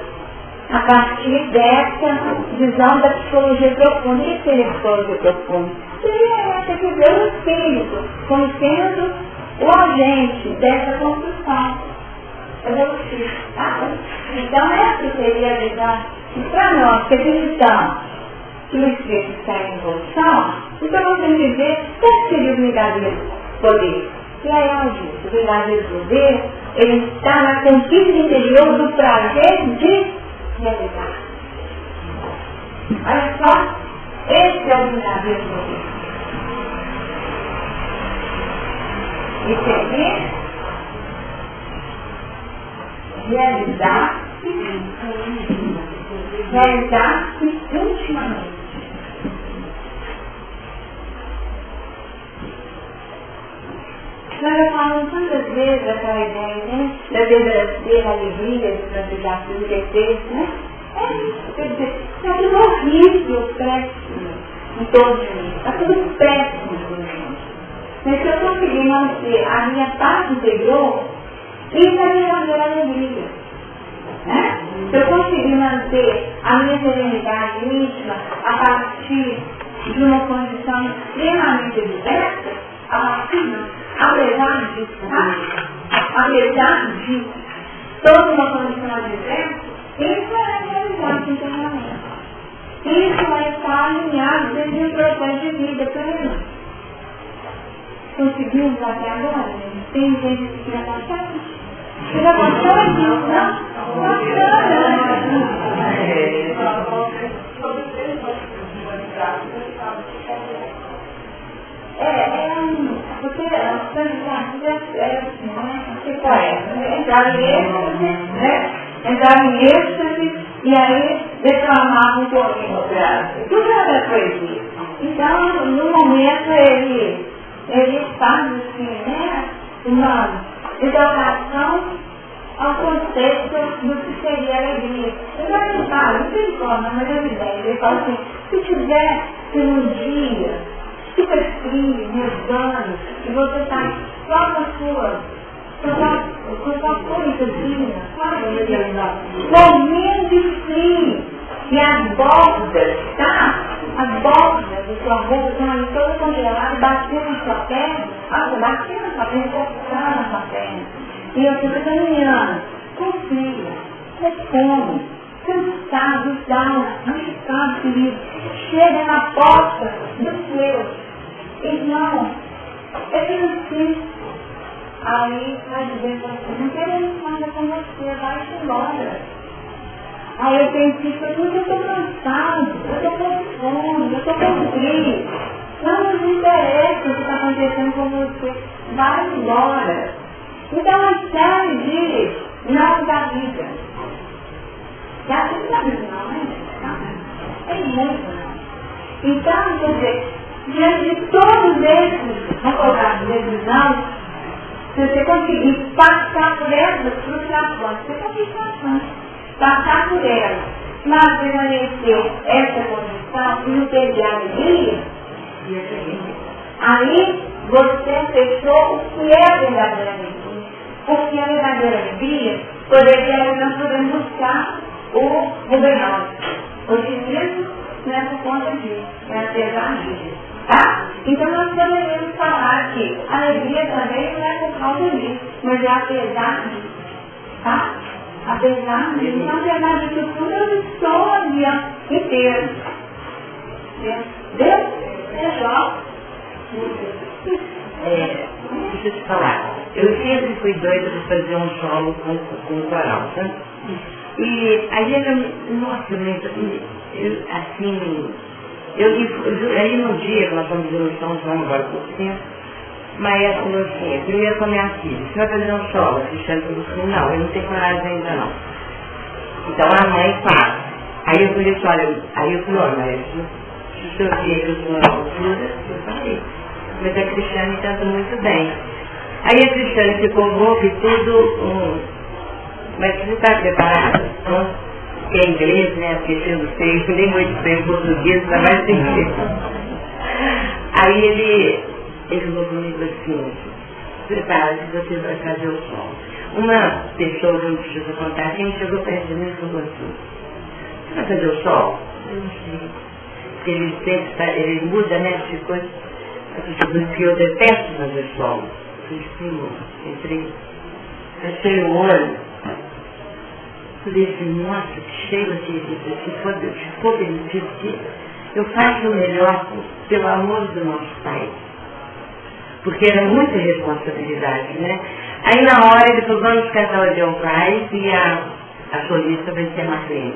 a partir dessa visão da psicologia profunda. O que seria a psicologia profunda? Seria essa que vê o espírito como sendo o agente dessa construção evolutiva. Tá? Então, essa seria a visão. E para nós que acreditamos que o espírito está em evolução, então nós vamos dizer qual seria o verdadeiro poder. E aí ela diz, o verdadeiro poder, ele está na conquista interior do prazer de realizar. Olha só, Esse é o verdadeiro poder. Entender, realizar-se intimamente. Nós já falamos tantas vezes daquela ideia, né? Da verdadeira alegria de praticar tudo que é feito, né? É isso, quer dizer, está tudo horrível, péssimo em torno de mim. Está tudo péssimo em torno de mim. Mas se eu conseguir manter a minha paz interior, isso é a verdadeira alegria. Né? Se eu conseguir manter a minha serenidade íntima a partir de uma condição extremamente diversa, apesar disso, tá? Apesar de toda uma condição adversa, isso é realizar-se internamente. Isso é estar alinhado dentro de um processo de vida plena. Conseguimos até agora, gente? Tem gente que já bastante. Você já gostou disso, não? Porque a sanidade é assim, né? Tipo entrar em êxtase, né? Entrar em êxtase e aí declamar um pouquinho tudo era poesia. Então, no momento ele faz assim, né? Uma educação ao conceito do que seria alegria. Ele vai tentar, não tem forma, mas é evidente. Ele fala assim, se tiver um dia super frio, nevando, e você está só com a sua coisinha, morrendo de frio, e as bordas, tá? As bordas da sua roupa estão ali todas congeladas, batendo na sua perna, batendo na sua perna, cortando na sua perna. E eu fico caminhando, com frio, com fome, cansado, machucado, querido. Chega na porta do céu. Irmão, é preciso. Aí vai dizer assim, não quero nada com você, vai-se embora. Aí eu pensei, porque eu estou cansado, eu estou com fome, eu estou com frio. Não nos interessa o que está acontecendo com você, vai embora. Então, uma série de não da vida. Já tem da vida, não é? É muito, não. Então, quer dizer, diante de todos esses, vamos colocar esses não, se você conseguir passar por essas frustrações, você conseguir passar por elas, mas permanecer essa condição e não perder a alegria, aí você fechou o que é a verdadeira alegria. Porque a verdadeira alegria poderia nós podemos buscar o governador. Otimismo não é por conta disso, é apesar disso. Tá? Então nós poderíamos falar que a alegria também não é por causa disso, mas é apesar disso. Tá? Apesar disso. Então, apesar disso tudo, eu estou a vida inteira. Entendeu? Pessoal? Deixa eu te falar. Eu sempre fui doida de fazer um solo com o coral, sabe? E aí aí no dia que nós fomos fazer o São João, agora há pouco tempo, Maia falou assim, primeiro com a minha filha, você vai fazer um solo? A Cristiane falou assim, não, eu não tenho coragem ainda não. Então a mãe faz. Aí eu falei assim, olha, Maia, se o senhor via que eu sou na altura, eu falei. Mas a Cristiane canta muito bem. Aí a Cristiane ficou louca e tudo, mas você está preparada? Que é inglês, né? Porque eu não sei nem muito bem português, ainda mais sem inglês. Aí ele falou comigo assim, prepara-se, você vai fazer o som. Uma pessoa, não precisa contar, quem chegou perto de mim e falou assim, você vai fazer o sol? Eu não sei. Porque ele sempre ele muda, né, de coisa. Porque eu detesto fazer sol. Fechei o olho, falei assim, nossa, que cheio se for permitido, eu faço o melhor pelo amor do nosso Pai. Porque era muita responsabilidade, né? Aí na hora ele falou, vamos cantar o John Price e a solista vai ser a Marlene.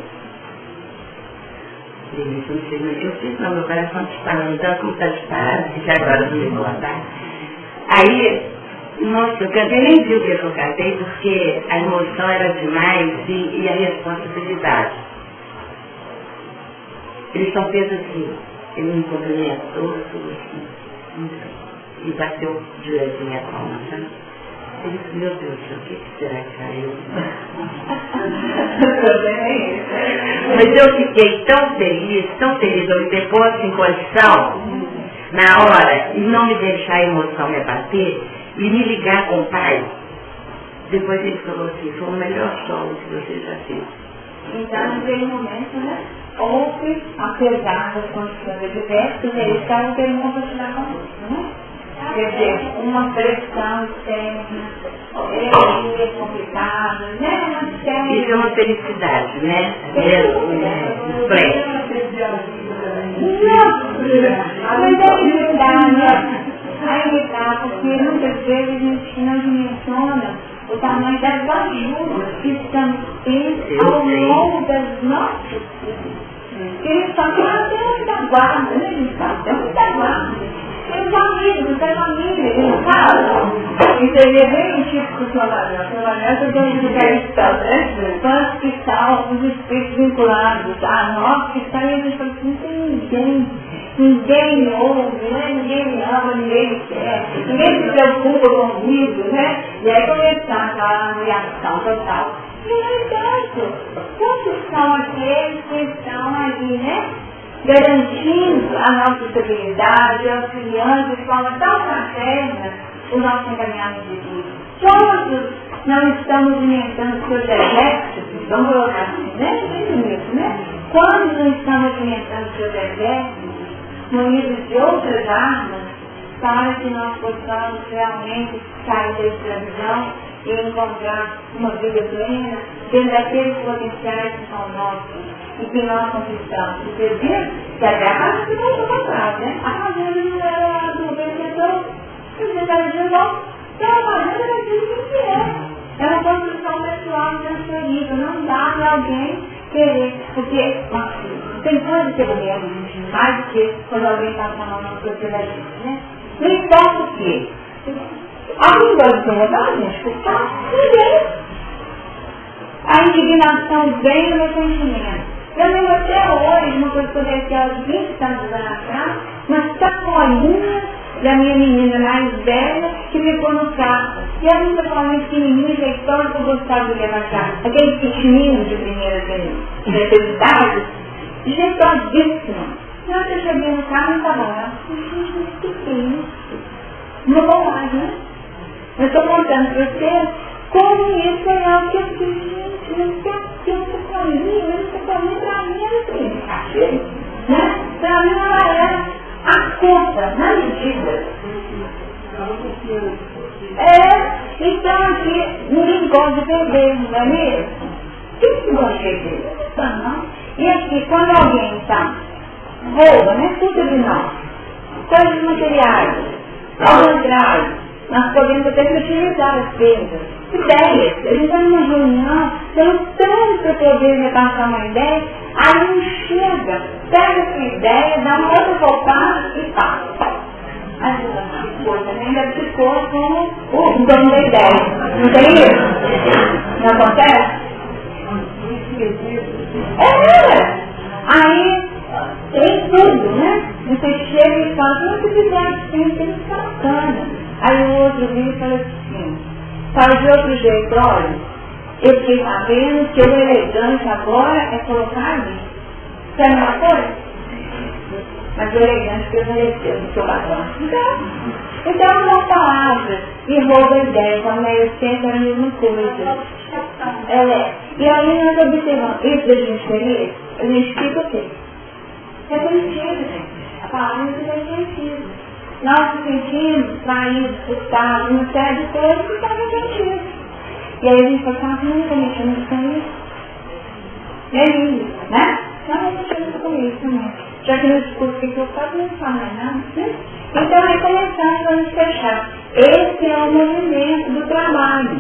Eu fiz, não, meu coração disparando, tanto como está disparado, que já agora não me contar. Aí, nossa, eu cantei, nem vi o que eu cantei, porque a emoção era demais e a responsabilidade. Ele só fez assim, ele me cumprimentou, tudo assim, e bateu direto na minha palma, sabe? Ele disse, meu Deus, o que será que caiu? Mas eu fiquei tão feliz, eu me depois em condição, na hora, e não me deixar a emoção me abater, e me ligar com o pai. Depois ele falou assim, foi o melhor solo que você já fez. Então, naquele momento, né, houve, apesar das condições adversas, eles estavam querendo compartilhar conosco, né? Quer dizer, uma pressão externa, complicadas, né? Isso é uma felicidade, né? Mas é irritar, a irritar, porque muitas vezes a gente não dimensiona o tamanho das ajudas que estamos tendo ao longo das nossas vidas. Eles só têm muita guarda, né? Eles têm muita guarda. Tem amigos, tem família, eles falam. Isso aí é bem o tipo do trabalhador. O trabalhador tem que ficar estão, né? Quantos que estão, os espíritos vinculados a nós que estão, e a gente fala assim, não tem ninguém. Ninguém me ouve, né? Ninguém me ama, ninguém me quer. Ninguém se preocupa comigo, né? E aí começar aquela reação total. E não é certo. Quantos são aqueles que estão ali, né? Garantindo a nossa estabilidade, auxiliando de forma tão fraterna o nosso encaminhamento de vida. Quantos não estão movimentando seus exércitos, vamos colocar assim, né? Quantos não estão movimentando seus exércitos, munidos de outras armas, para que nós possamos realmente sair da escravidão e encontrar uma vida plena dentro daqueles potenciais que são nossos e que nós conquistamos. Você vê que até a casa se voltou para trás, né? A fazenda não era do vencedor, o vencedor de novo, então a fazenda era aquilo que é. É uma construção pessoal transferível, não dá para alguém querer, porque tem coisa que eu lembro, mais do que quando alguém está falando uma coisa da gente, né? Não importa o quê? Alguém gosta de incomodar, gente? Porque ninguém. A indignação vem do meu sentimento. Eu lembro até hoje, uma coisa que eu disse aos 20 anos atrás, uma sacolinha da minha menina mais velha que ficou no carro. E a menina falando pequenininha, jeitosa, que eu gostava de levantar. Aquele pequenininho de primeira necessidade, jeitosíssimo. Não, eu cheguei no carro e estava lá. Gente, mas que é isso? Uma bobagem, né? Eu estou contando para vocês como isso é algo que eu fiz, gente, eu tenho um sacolinho, esse sacolinho para mim era assim, cachê, né? Para mim ela era a conta, na medida. Então aqui, ninguém gosta de perder, não é mesmo? Quem que gosta de perder? Não. E aqui, quando alguém está rouba, né? Tudo de nós. Coisas materiais, ao contrário, nós podemos até utilizar as perdas. Ideias. A gente está numa reunião, temos tanto para poder repassar uma ideia, aí não chega, pega essa ideia, dá uma outra voltada e passa. Ajuda a coisa, né? Ainda ficou como o dono da ideia. Não tem isso? Não acontece? Aí tem tudo, né? Você chega e fala, não se fizer assim, tem que ficar bacana. Aí o outro vem e fala assim, fala de outro jeito, olha, eu fiquei sabendo que o elegante agora é colocar ali. Sabe a mesma coisa? Mas o elegante permaneceu no seu batom. Então uma palavra e rouba a ideia, quando é sempre a mesma coisa. E aí nós observamos, isso da gente feliz, a gente fica o quê? É sentido, gente. A palavra não tem sentido. Nós nos sentimos traídos, frustrados, uma série de coisas que fazem sentido. E aí a gente fala, nunca mexemos com isso. É lindo, né? Não mexemos com isso também. Já que no discurso que eu faço, não falo mais nada, né? Então aí começamos a nos fechar. Esse é o movimento do trabalho.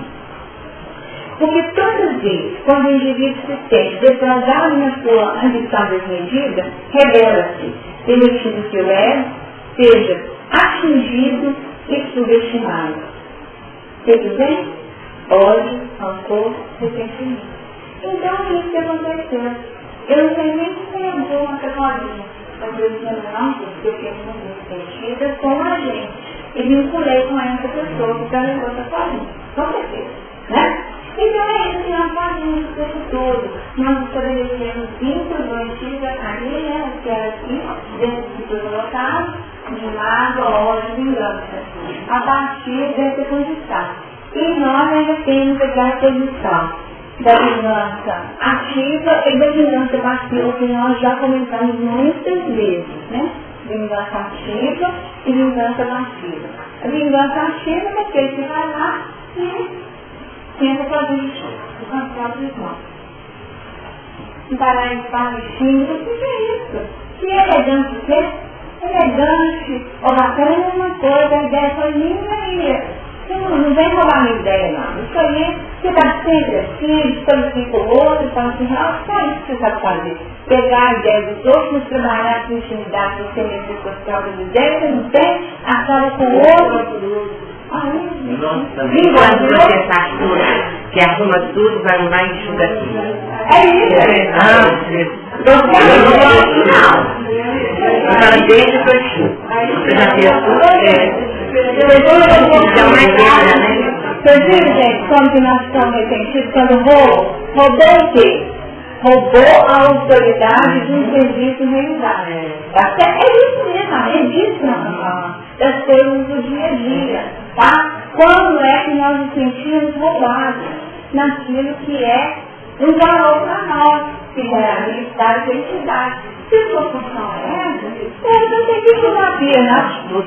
Porque todas vezes, quando o indivíduo se sente defraudado na sua ambição desmedida, rebela-se, permitindo que o ego seja atingido e subestimado. Tudo bem? Ódio, rancor, ressentimento. Então, isso que aconteceu. Eu não sei nem se tem alguma categoria, mas eu não, porque eu fiquei muito sentida com a gente. E vinculei com essa pessoa que carregou essa família. Com certeza. Né? Então é isso que nós fazemos o tempo todo. Nós estabelecemos vínculos antigos ali, né? Que era aqui, dentro do que foi colocado, de mágoa, ódio, vingança. A partir dessa condição. E nós ainda temos a caracterização da vingança ativa e da vingança passiva, que nós já comentamos muitas vezes, né? Vingança ativa e vingança passiva. A vingança ativa é aquele que vai lá e tenta fazer isso, o próprio irmão. Vai lá e fala e xinga, o que é isso? Que elegante que é? Elegante, ou bacana é uma coisa, a ideia foi minha. Não vem roubar minha ideia, não. Isso aí, você está sempre assim, desqualifica o outro, fala assim, só isso que você sabe fazer. Pegar a ideia dos outros, trabalhar com intimidade, você mesmo com as próprias ideias, você não tem, acaba com o outro. Enquanto você faz tudo, que arruma tudo, vai arrumar e enxuga tudo. É isso. Não. Agora deixa que eu enxugo. Você já fez tudo? Vocês viram, gente, como que nós estamos ressentidos quando roubou o quê? Roubou a autoridade de um serviço realizado. É isso mesmo, é disso das coisas do dia a dia. Tá? Quando é que nós nos sentimos roubados naquilo que é um valor para nós, que é a felicidade e felicidade. Se sua função é essa, eu tenho que estudar né?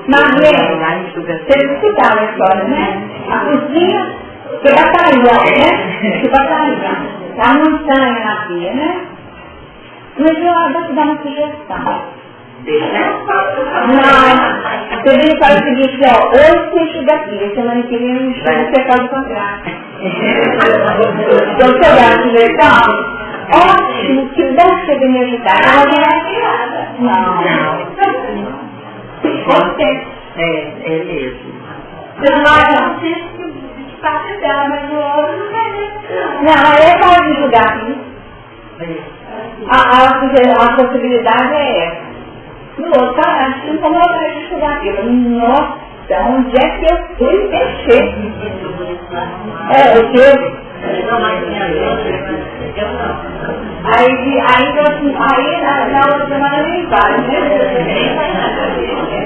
Marlene, vocês escutaram a história, né? A cozinha, que batalhou, né? Que batalhou. A montanha na pia, né? Mas eu vou te dar uma sugestão. Não, você vem e fala o seguinte, ó, hoje você enxuga aqui, semana que vem eu enxugo, você faz o contrário. Então, você vai sugestão? Ótimo, que bom que você veio me ajudar. Não. Você. É mesmo. Você não vai parte dela, mas o outro não vai. Não, aí pode julgar. A possibilidade é essa. No outro, acho que não como eu quero estudar aquilo. Nossa, onde é que eu fui mexer? O que? Aí na outra semana nem vai, né?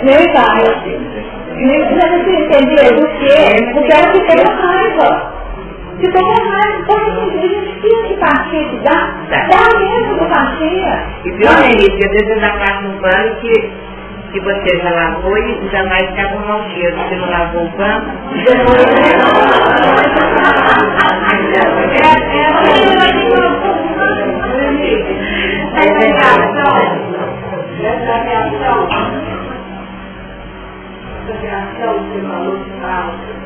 Nem vai. Mas você entendeu? Por quê? Porque ela ficou com raiva. Ficou com raiva. Porque a gente tinha que partir, dá mesmo que partia. E pior é isso, às vezes ainda passa um pano que você já lavou e já vai ficar com mau cheiro. Você não lavou o pano. Essa reação que você falou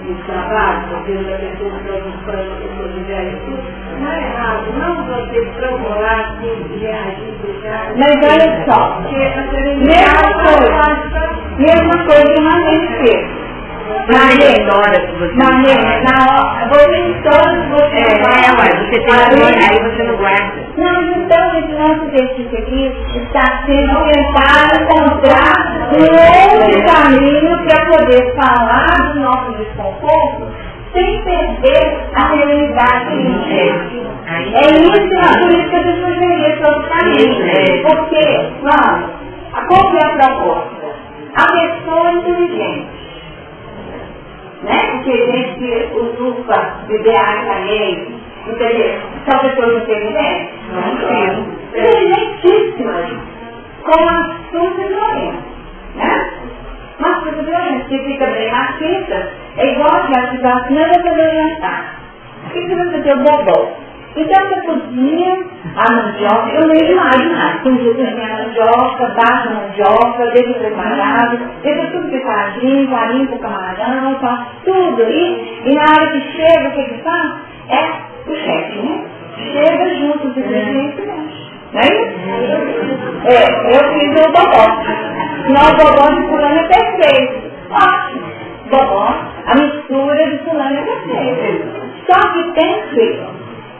no trabalho, porque a pessoa preocupando a pessoa de velho, não é errado, não você procurar assim, reagir, deixar. Mas olha só, mesma coisa que Marlene fez. Marlene, você tem aí você não guarda. Não, então esse nosso exercício aqui está sendo tentar encontrar um outro caminho para poder falar do nosso desconforto sem perder a realidade que a gente é isso, por isso que eu sugeri esse outro caminho. Porque, vamos, qual que é a proposta? A pessoa inteligente, né? Porque a gente usurpa ideais alheios, entendeu? São pessoas inteligentes? Não, inteligentíssimas, com astuta e violência, né? Uma astuta e violência que fica bem machista, é igual a gente já não vai poder jantar. O que você tem o bobó? Então você cozinha a mandioca, eu nem imagino, tem dia que a mandioca, baixa a mandioca, deixa preparado, deixa tudo preparadinho, limpa o camarão, faz tudo aí, e na hora que chega, o que faz? É o chefe, né? Chega junto do presidente e mexe. Não é isso? Eu fiz o bobó. Não, o bobó de fulano é perfeito. Ótimo. Bobó, a mistura de fulano é perfeita. Só que tem que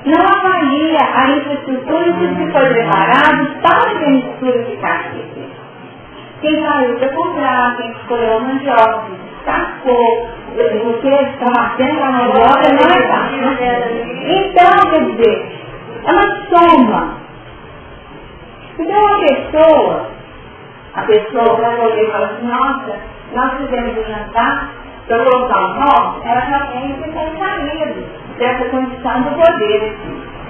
não avalia a infraestrutura que foi preparado para que a mistura ficar perfeita. Quem saiu para comprar, quem escolheu a mandioca, cascou, você está batendo a mandioca, não é fácil. Então, quer dizer, é uma soma. Então a pessoa vai olhar e falar assim, nossa, nós fizemos o jantar para colocar o nome, ela realmente tem saído dessa condição do poder,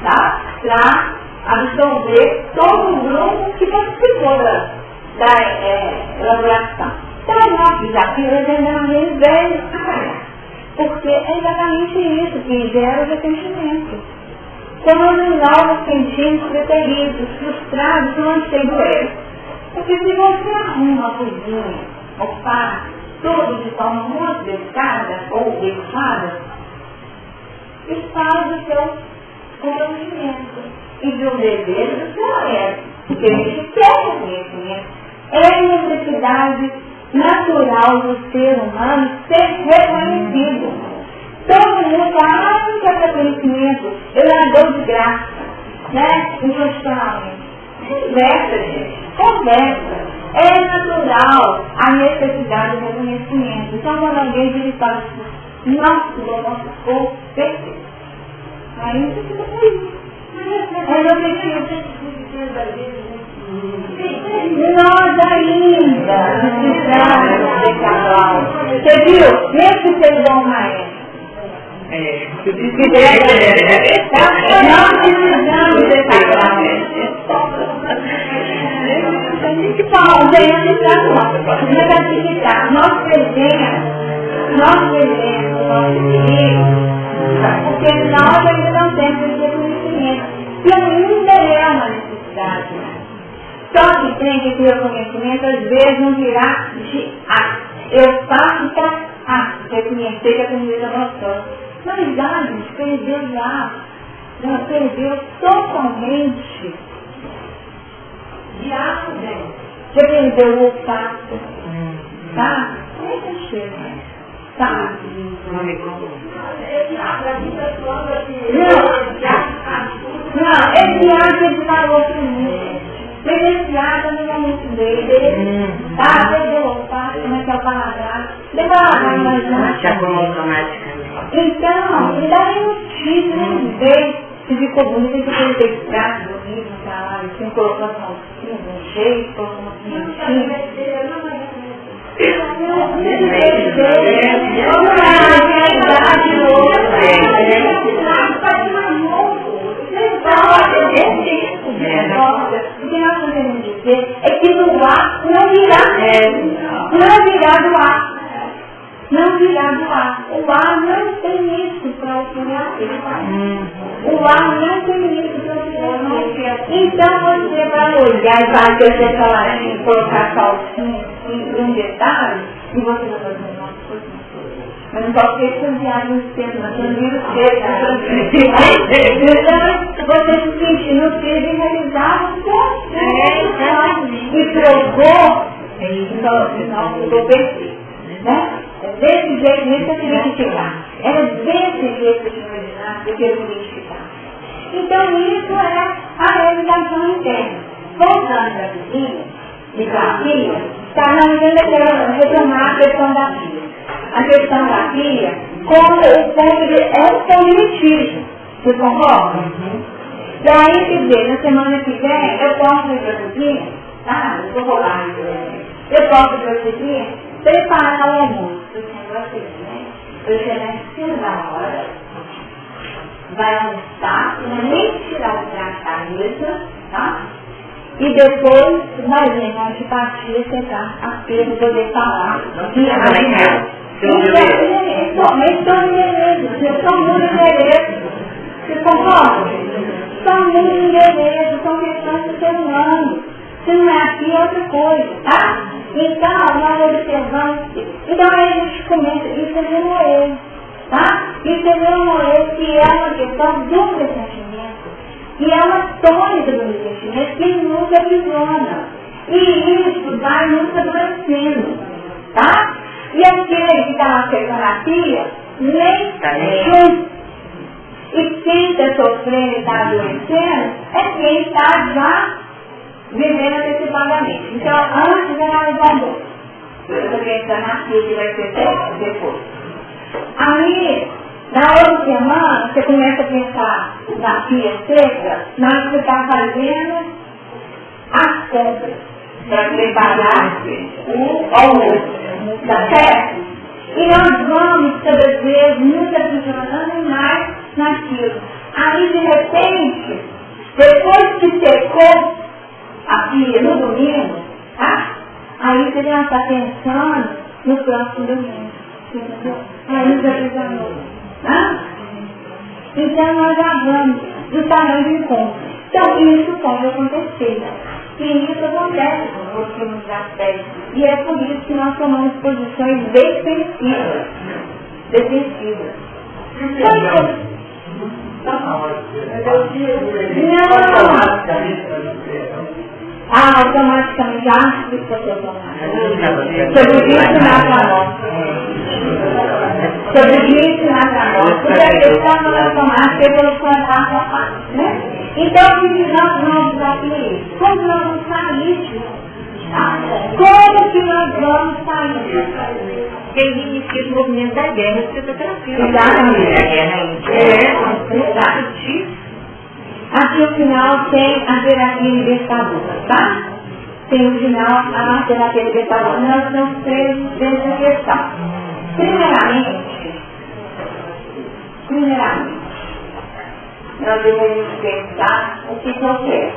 tá? Para absorver todo o grupo que participou da elaboração. Então, o nosso desafio é verdadeiramente velho trabalhar, porque é exatamente isso que gera o ressentimento. Quando nós nos sentimos preteridos, frustrados, não tem doer. Porque se você arruma a cozinha, ou faz tudo de forma muito delicada ou adequada, isso fala do seu comprometimento e do desejo do seu ego. Porque a gente quer reconhecimento. É a necessidade natural do ser humano ser reconhecido. Todo mundo fala, não quer reconhecimento, eu não dou de graça, né? Inconstitucionalmente. Conversa, gente, conversa. É natural a necessidade de reconhecimento. Então, quando alguém vira e fala assim, nossa, o nosso ficou perfeito. Aí você fica feliz. Mas eu preciso. Nós ainda precisamos ser casal. Você viu? Mesmo que seja bom maestro. Nós precisamos ser casal. Bom, venhamos para nós devemos, nosso inimigo, porque nós ainda não temos esse reconhecimento. E ainda é uma necessidade. Só que tem que ter reconhecimento, às vezes não virá de eu faço para reconhecer que a comida é gostosa. Mas a gente perdeu já perdeu totalmente de ato, gente. Você perdeu o olfato, tá? Esse cheiro, tá? Não, esse ato ele falou para mim. Esse ato no momento dele, tá? Perdeu o olfato, começou a paladar. Devagar, mas não. Então, me dá um motivo, não sei se ficou bonito, se ele tem prato bonito, tá? Assim, colocou a salsinha, um jeito, colocou uma pimentinha. O que nós podemos dizer é que do ar não virá do ar. Não virá do ar. O ar não tem isso para auxiliar. O ar não tem isso para auxiliar. Então você vai olhar e vai ter essa salarinha, colocar salsinha em um detalhe, e você vai fazer uma coisa. Mas não pode ter cambiado no tempo, mas cambiar o tempo. Então você se sentir no filho e realizar o seu e provou, então ficou perfeito. Né? Desse jeito mesmo eu queria identificar. Era desse jeito que eu tinha imaginado, eu queria identificar. Então isso é a realização interna. Voltando da cozinha, de pia, está analisando retomar a questão da pia. A questão da pia, como o ponto de litígio. Você concorda? E aí, quer dizer, na semana que vem, eu posso ir para a cozinha, eu vou rolar eu posso ir para a cozinha, preparar o almoço. Eu chegar em cima da hora, vai almoçar, não é nem tirar o prato da mesa, tá? E depois vai vir a antipatia secar a pia para poder falar. Somente são endereços, são muitos endereços. Você concorda? São muitos endereços, são questões do ser humano. Se não é aqui, é outra coisa, tá? Então, nós observamos. Então, aí a gente começa, isso é remoer, tá? E Senhor morreu que é uma questão do pressentimento, que é uma tônica do pressentimento que nunca aprisiona. E isso vai nos adoecendo, tá? E aquele que está na terapia, nem junto. E quem está sofrendo e está adoecendo é quem está já vivendo antecipadamente. Então, antes era o bom. Eu estou pensando aqui que vai ser depois. Aí, na outra semana, você começa a pensar na pia seca, na hora que você está fazendo as compras para preparar o almoço. Tá certo? E nós vamos, cada vez, nos aprisionando mais naquilo. Aí, de repente, depois que secou a pia no domingo, tá? Aí você já está pensando no próximo domingo. Entendeu? Aí nos aprisionou. Tá? Então, nós já vamos do tamanho do encontro. Então, isso pode acontecer. E isso acontece com os últimos aspectos. E é por isso que nós tomamos posições defensivas. Automaticamente, acho que você sobre isso na nós. Sobre isso na nós. Porque a questão não é automática, é pelo contato, né? Então, nós vamos aqui, como nós vamos sair disso? Como que nós vamos sair? Porque inicia o movimento da guerra de psicoterapia. Exatamente. A guerra exatamente. Aqui no final tem a terapia libertadora, tá? Tem no final a terapia libertadora. Nós temos três dentro da questão. Primeiramente, nós devemos pensar o que eu quero.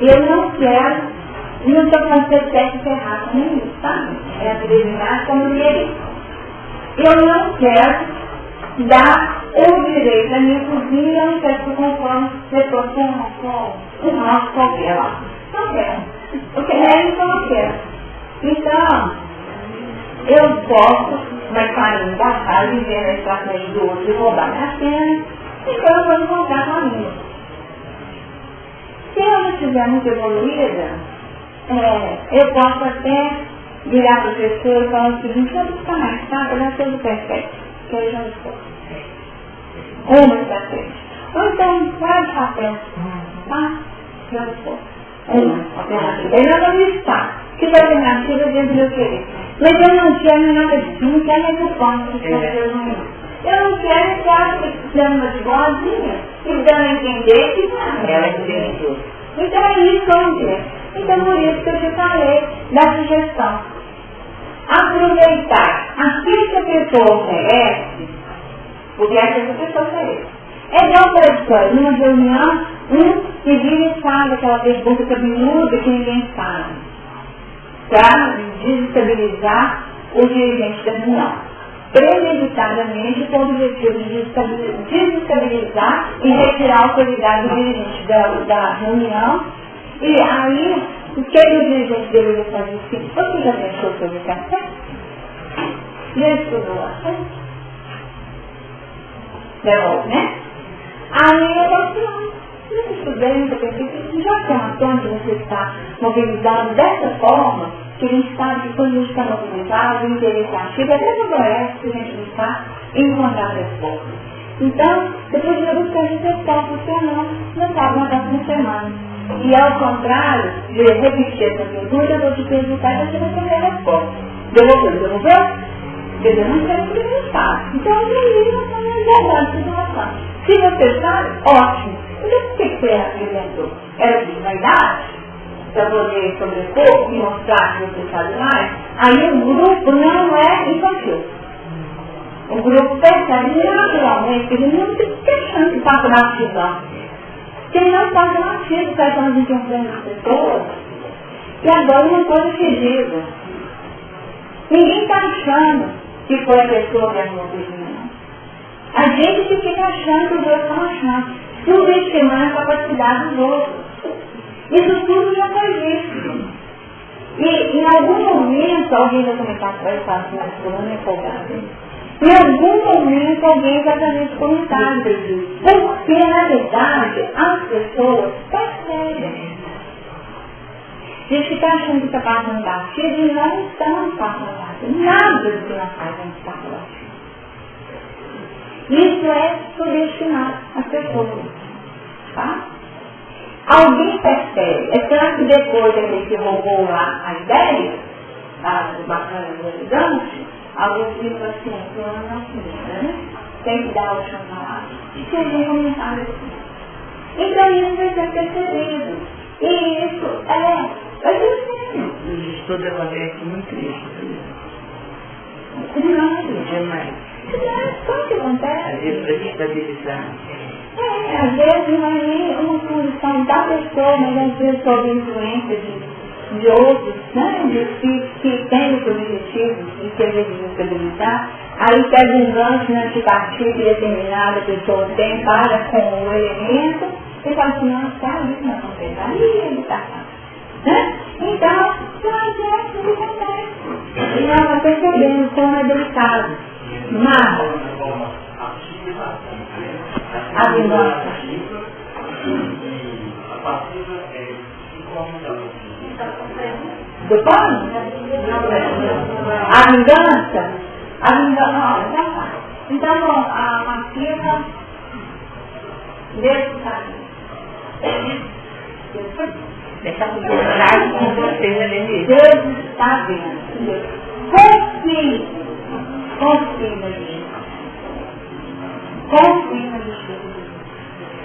Eu não quero, não estou falando de sexo errado nem isso, tá? É acreditar como direito. Eu não quero dar o direito à minha cozinha, eu não quero que eu conforme depois com um nosso qualquer lá. Não quero. Eu quero, então eu quero. Então, eu posso, mas saindo da casa e vendo a estratégia do outro e roubar minha cena, então eu vou encontrar com a minha. Se eu não estiver muito evoluída, eu posso até virar para a pessoa e falar o seguinte: eu vou ficar mais tarde, eu tudo perfeito, que eu já estou. Uma estratégia. Ou então, vai de papel, tá? Já estou. Uma alternativa. Eu não vou listar. Que alternativa dentro do meu querer. Mas eu não quero nada disso, eu não quero nem o ponto que eu não quero estar dando uma de boazinha e dando a entender que não é. Então é isso que eu não quero. Então por isso que eu te falei da sugestão. Aproveitar aquilo que a pessoa oferece, porque é aquilo que a pessoa oferece. É igual para a história, numa reunião, que vira e faz aquela pergunta cabeluda que ninguém fala, para desestabilizar o dirigente da reunião. Premeditadamente, com o objetivo de desestabilizar e retirar a autoridade do dirigente da reunião. E aí, o que o dirigente deveria fazer? Você já pensou sobre café? Já estudou assim? Devolve, né? Aí eu falo, eu estudei, eu pensei, já que é uma tônica que você está mobilizado dessa forma, que a gente sabe que quando a gente está mobilizado, o interesse ativo até favorece que a gente está em encontrar respostas. Então, depois de buscar as respostas, porque não sabe uma próxima semana. E ao contrário de repetir essa pergunta, eu vou te perguntar e você vai ter a resposta. Devolveu? Eu não sei o que você sabe. Então, eu não sei a situação. Se você sabe, ótimo. Então, por que você apresentou? Era de vaidade? Para poder sobrepor e mostrar que você sabe mais? Aí o grupo não é infantil. O grupo percebe naturalmente que ele não tem chance de estar na ativão. Porque ele não está na ativa, está falando de das pessoas. E agora uma coisa que diga. Ninguém está achando que foi a pessoa que arrumou a cozinha. A gente que fica achando que os outros estão achando. Subestimando a capacidade dos outros. Isso tudo já foi visto. E em algum momento alguém vai começar a falar assim, mas fulano é folgado. Em algum momento alguém vai fazer esse comentário. Porque, na verdade, as pessoas percebem. Gente que está achando que está passando batido e não estão passando batido. Nada do que nós fazemos está batido. Isso é subestimar as pessoas. Tá? Alguém percebe. É claro que depois daquele que roubou lá a ideia, do bacana do gigante, alguns ficam assim, falando assim, né? Tem que dar o chão na lá. E alguém comentar assim. Então isso vai ser percebido. E isso é assim. Os estudos acontecem muito triste. Demais. Demais. Sabe o que acontece? Às vezes para estabilizar. Às vezes não é nem uma condição da pessoa, mas às vezes sob influência de outros, né? De espíritos que têm esse objetivo de querer desestabilizar. Aí pega um gancho na antipartida que determinada pessoa tem para com o elemento e fala assim, não, está isso não acontece. Aí ele está né? Então, mas é assim que acontece. E nós estamos percebendo como é delicado. Mas a vingança. Do pano? A vingança? Então, a passiva desse caminho. Essa possibilidade com vocês é mesmo. Deus está vendo. Confie na justiça. Confie na justiça.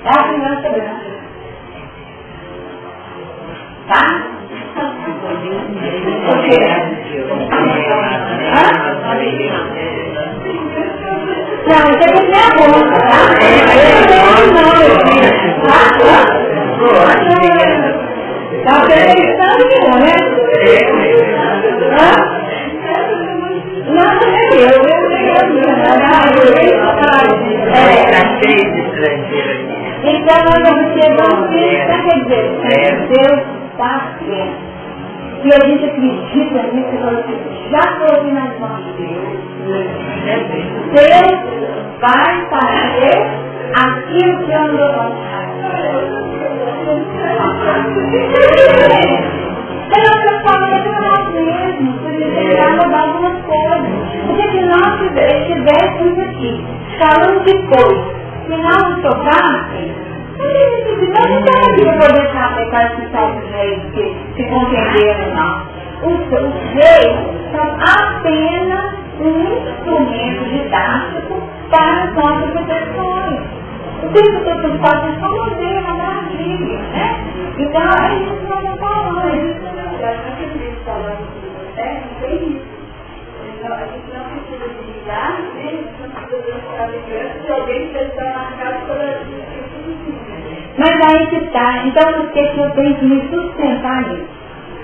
É a criança grande. Tá? Não, isso aqui não é bom, tá? Tá pensando nenhum, né? Não, é eu. Tá cheio de estrangeiros. Então nós observamos que quer dizer, Deus está vendo. E a gente acredita nisso, já foi nas mãos de Deus. Deus vai fazer aquilo que eu não vou pela outra forma de nós mesmos, por isso mudar algumas coisas. Porque se nós estivéssemos aqui, falando de coisas, se não nos tocassem, não está aqui para deixar pecar que são os reis que se compreenderam, não. Os reis são apenas um instrumento didático para as nossas reflexões. O que eu estou fazendo é só uma maravilha, né? Então, é isso que nós estamos falando. É isso que nós estamos falando. É isso. Então, a gente não precisa de lidar, né? Não precisa ficar ligando se alguém está marcado pela... Mas aí que está. Então, por que eu tenho que me sustentar nisso?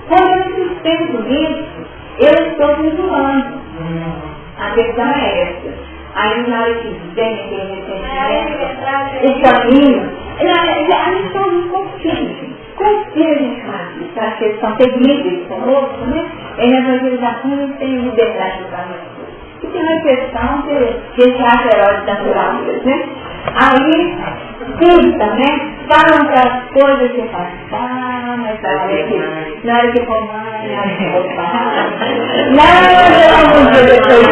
Quando eu me sustento nisso, eu estou me isolando. A questão é essa. Aí na hora que vem aquele o caminho, a gente está muito consciente. Confia, gente, mas que eles são terríveis conosco, né? Em evangelização eles têm liberdade para nós. E tem uma questão que esse ato herói natural deles, né? Aí, pinta, né? Falam para as coisas que faz, mas na hora que for mãe, na hora que for pai, não vamos ver depois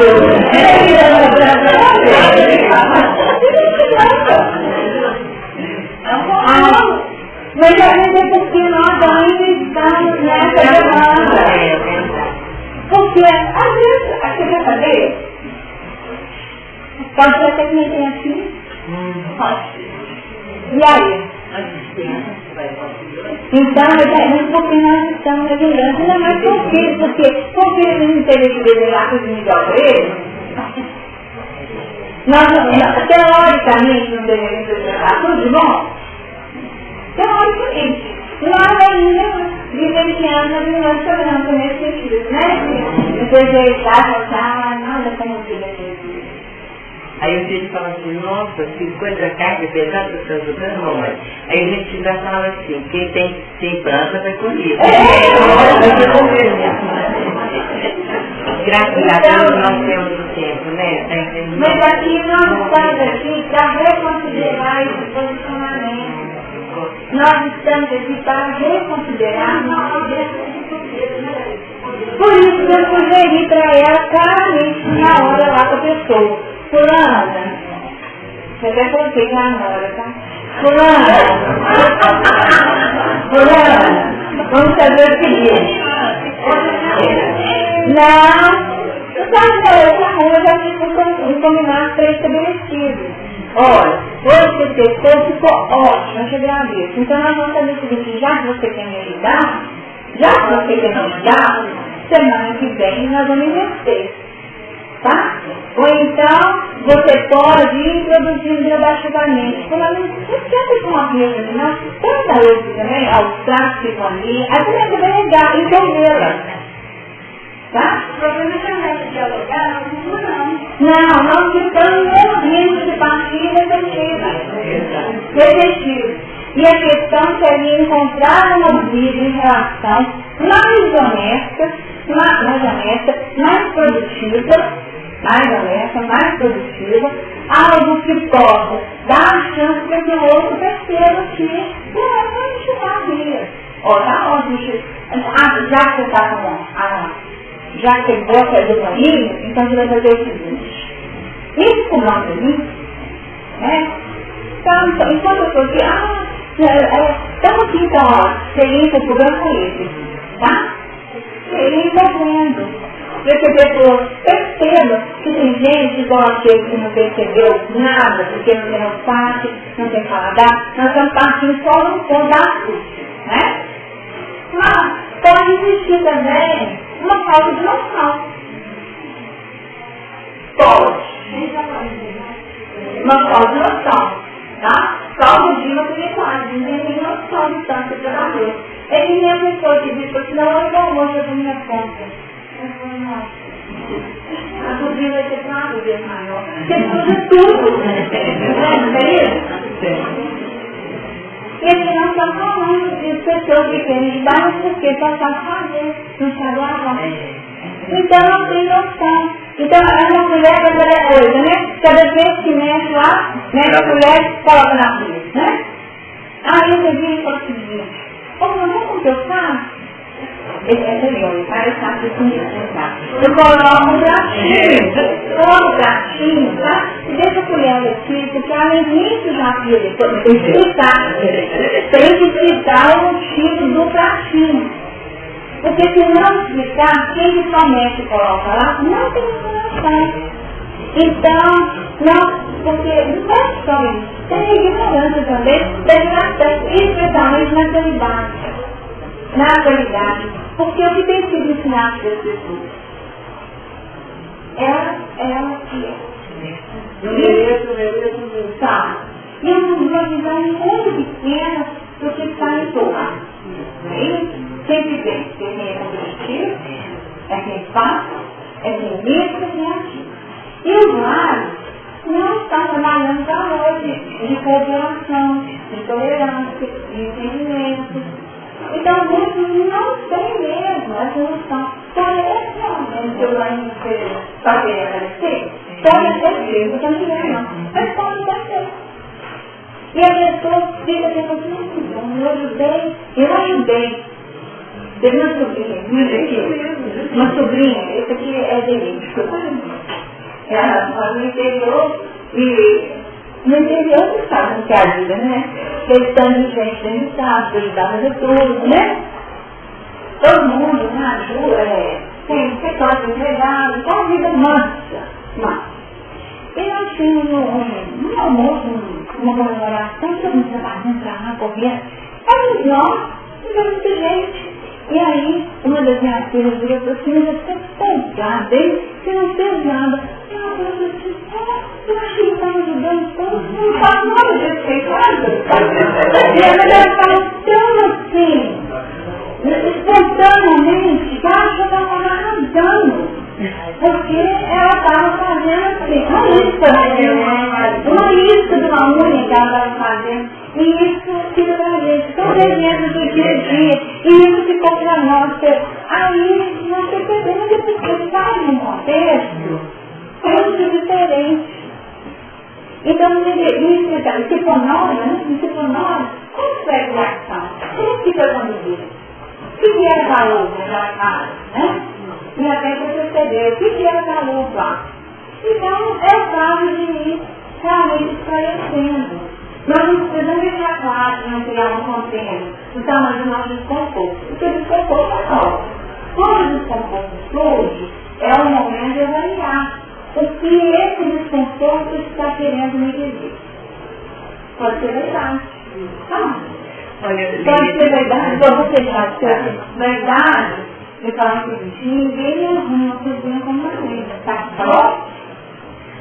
mas a gente é porque nós ainda estamos nessa demanda. Porque, às vezes, você quer saber? Pode ser até que nem tem aqui. Pode. E aí? Então, porque nós estamos ajudando, ainda mais com filhos, porque ele não teve que desejar que os igual para ele. Teoricamente, não deveríamos desejar tudo de bom? Teoricamente. Nós ainda vivenciamos a vingança branca nesse sentido, né? Desejar, nada como vida. Aí o filho fala assim, nossa, que coisa carga pesada que você está ajudando, mamãe. Aí a gente já fala assim, quem tem planta vai colher. Graças a Deus nós temos o tempo, né? Está entendendo? Mas aqui nós estamos aqui para reconsiderar esse posicionamento. Nós estamos aqui para reconsiderar. Por isso eu sugeri para ela claramente na hora lá com a pessoa. Fulana, você vai coloquei lá na hora, tá? Fulana, vamos fazer o seguinte. Não, eu já fiz um combinado pré-estabelecido. Olha, hoje você ficou ótimo, eu te agradeço. Então nós vamos fazer o seguinte, já que você quer me ajudar, semana que vem nós vamos investir. Tá? Ou então você pode ir introduzindo gradativamente. Não esquenta com uma mesa, não. Tenta hoje também, aos pratos que estão ali, aí você vai delegar, entendê-la. Tá? O problema é que ao invés de dialogar, não, nós ficamos morrendo de partilha repetitiva. E a questão seria encontrar uma vida em relação mais honesta, mais produtiva, algo que possa dar a chance para que o outro perceba que não é para enxugar a vida. Tá ótimo. Já que você está com já que você gosta do banheiro, então você vai fazer o seguinte. Esse comando ali, né? Então, enquanto eu estou aqui, estamos aqui então, você limpa o programa com esse, tá? Você limpa vendo. Para que a pessoa perceba que tem gente igual aquele que não percebeu nada, porque não tem olfato, não tem paladar, nós estamos partindo só no pedaço, né? Mas pode existir também uma falta de noção. Pode. Uma falta de noção, tá? Só o dia não tem linguagem, não tem noção de tanto que trabalhou. É que nem a pessoa que diz assim, não, eu vou hoje da minha conta. Eu falei, nossa, a cozinha vai ter uma vez maior. Você usa tudo. Não é isso? E aqui nós estamos falando de pessoas que querem ajudar, mas porque só sabe fazer, não sabe lavar. Então não tem noção. Então a uma mulher vai fazer coisa, né? Cada vez que mexe lá, mexe a colher, coloca na pia, né? Aí você vira e fala o seguinte, vamos pensar? Essa é parece que eu coloco um pratinho, tá? E deixa a colher aqui, porque além disso já pia depois, tem que explicar o motivo do pratinho. Porque se não explicar, quem que só mexe e coloca lá, não tem informação. Então, não, porque não é só isso, tem ignorância também da geração, especialmente na atualidade. Na atualidade, porque o que tem sido ensinado para as pessoas? Ela que é. Tá. E uma visão muito pequena do que está em torno. Sempre tem quem é objetivo, é quem faz, é quem mesmo, é quem ativa. E os lares não estão trabalhando para hoje de cooperação, de tolerância, de entendimento. Então, muitos não têm mesmo essa noção. Parece realmente que eu vou fazer aparecer? Pode até ser, eu também não. Mas pode até ser. E a pessoa fica pensando, eu ajudei. Teve uma sobrinha, esse aqui é verídico. Ela mora no interior e no interior do estado que é a vida, né? Tem tanto de gente dentro do estado, que ajudar a fazer tudo, né? Todo mundo, né? Ajuda, tem secretário empregado, então a vida mansa. E nós tínhamos um almoço, uma comemoração, todo mundo trabalhando pra lá, correndo. Aí nós, tivemos de gente. E aí, uma das minhas filhas virou para assim, mas você folgada, você não fez nada. E ela falou assim, eu achei que estava ajudando todos, não faço nada disso em casa. E ela falou tão assim, espontaneamente, que ela já estava arrasando. Porque ela estava fazendo assim, uma lista de uma unha que ela estava fazendo. E isso fica pra gente, tão dentro do dia a dia. E isso ficou para nós. Aí nós percebemos que você faz um contexto é muito diferente. Então, se for nós, como foi a ação? Como que foi conduzido? O que era valor naquela casa? Né? E até para perceber o que era valor lá. Então, é o caso de ir realmente esclarecendo. Nós não precisamos deixar claro que não criar um consenso do tamanho do nosso desconforto. Porque o desconforto é nosso. Quando o desconforto surge, é o momento de avaliar o que esse desconforto está querendo me dizer. Pode ser verdade. Pode ser verdade, vamos fechar de ser verdade, de falar que ninguém arruma a cozinha como uma coisa, tá só?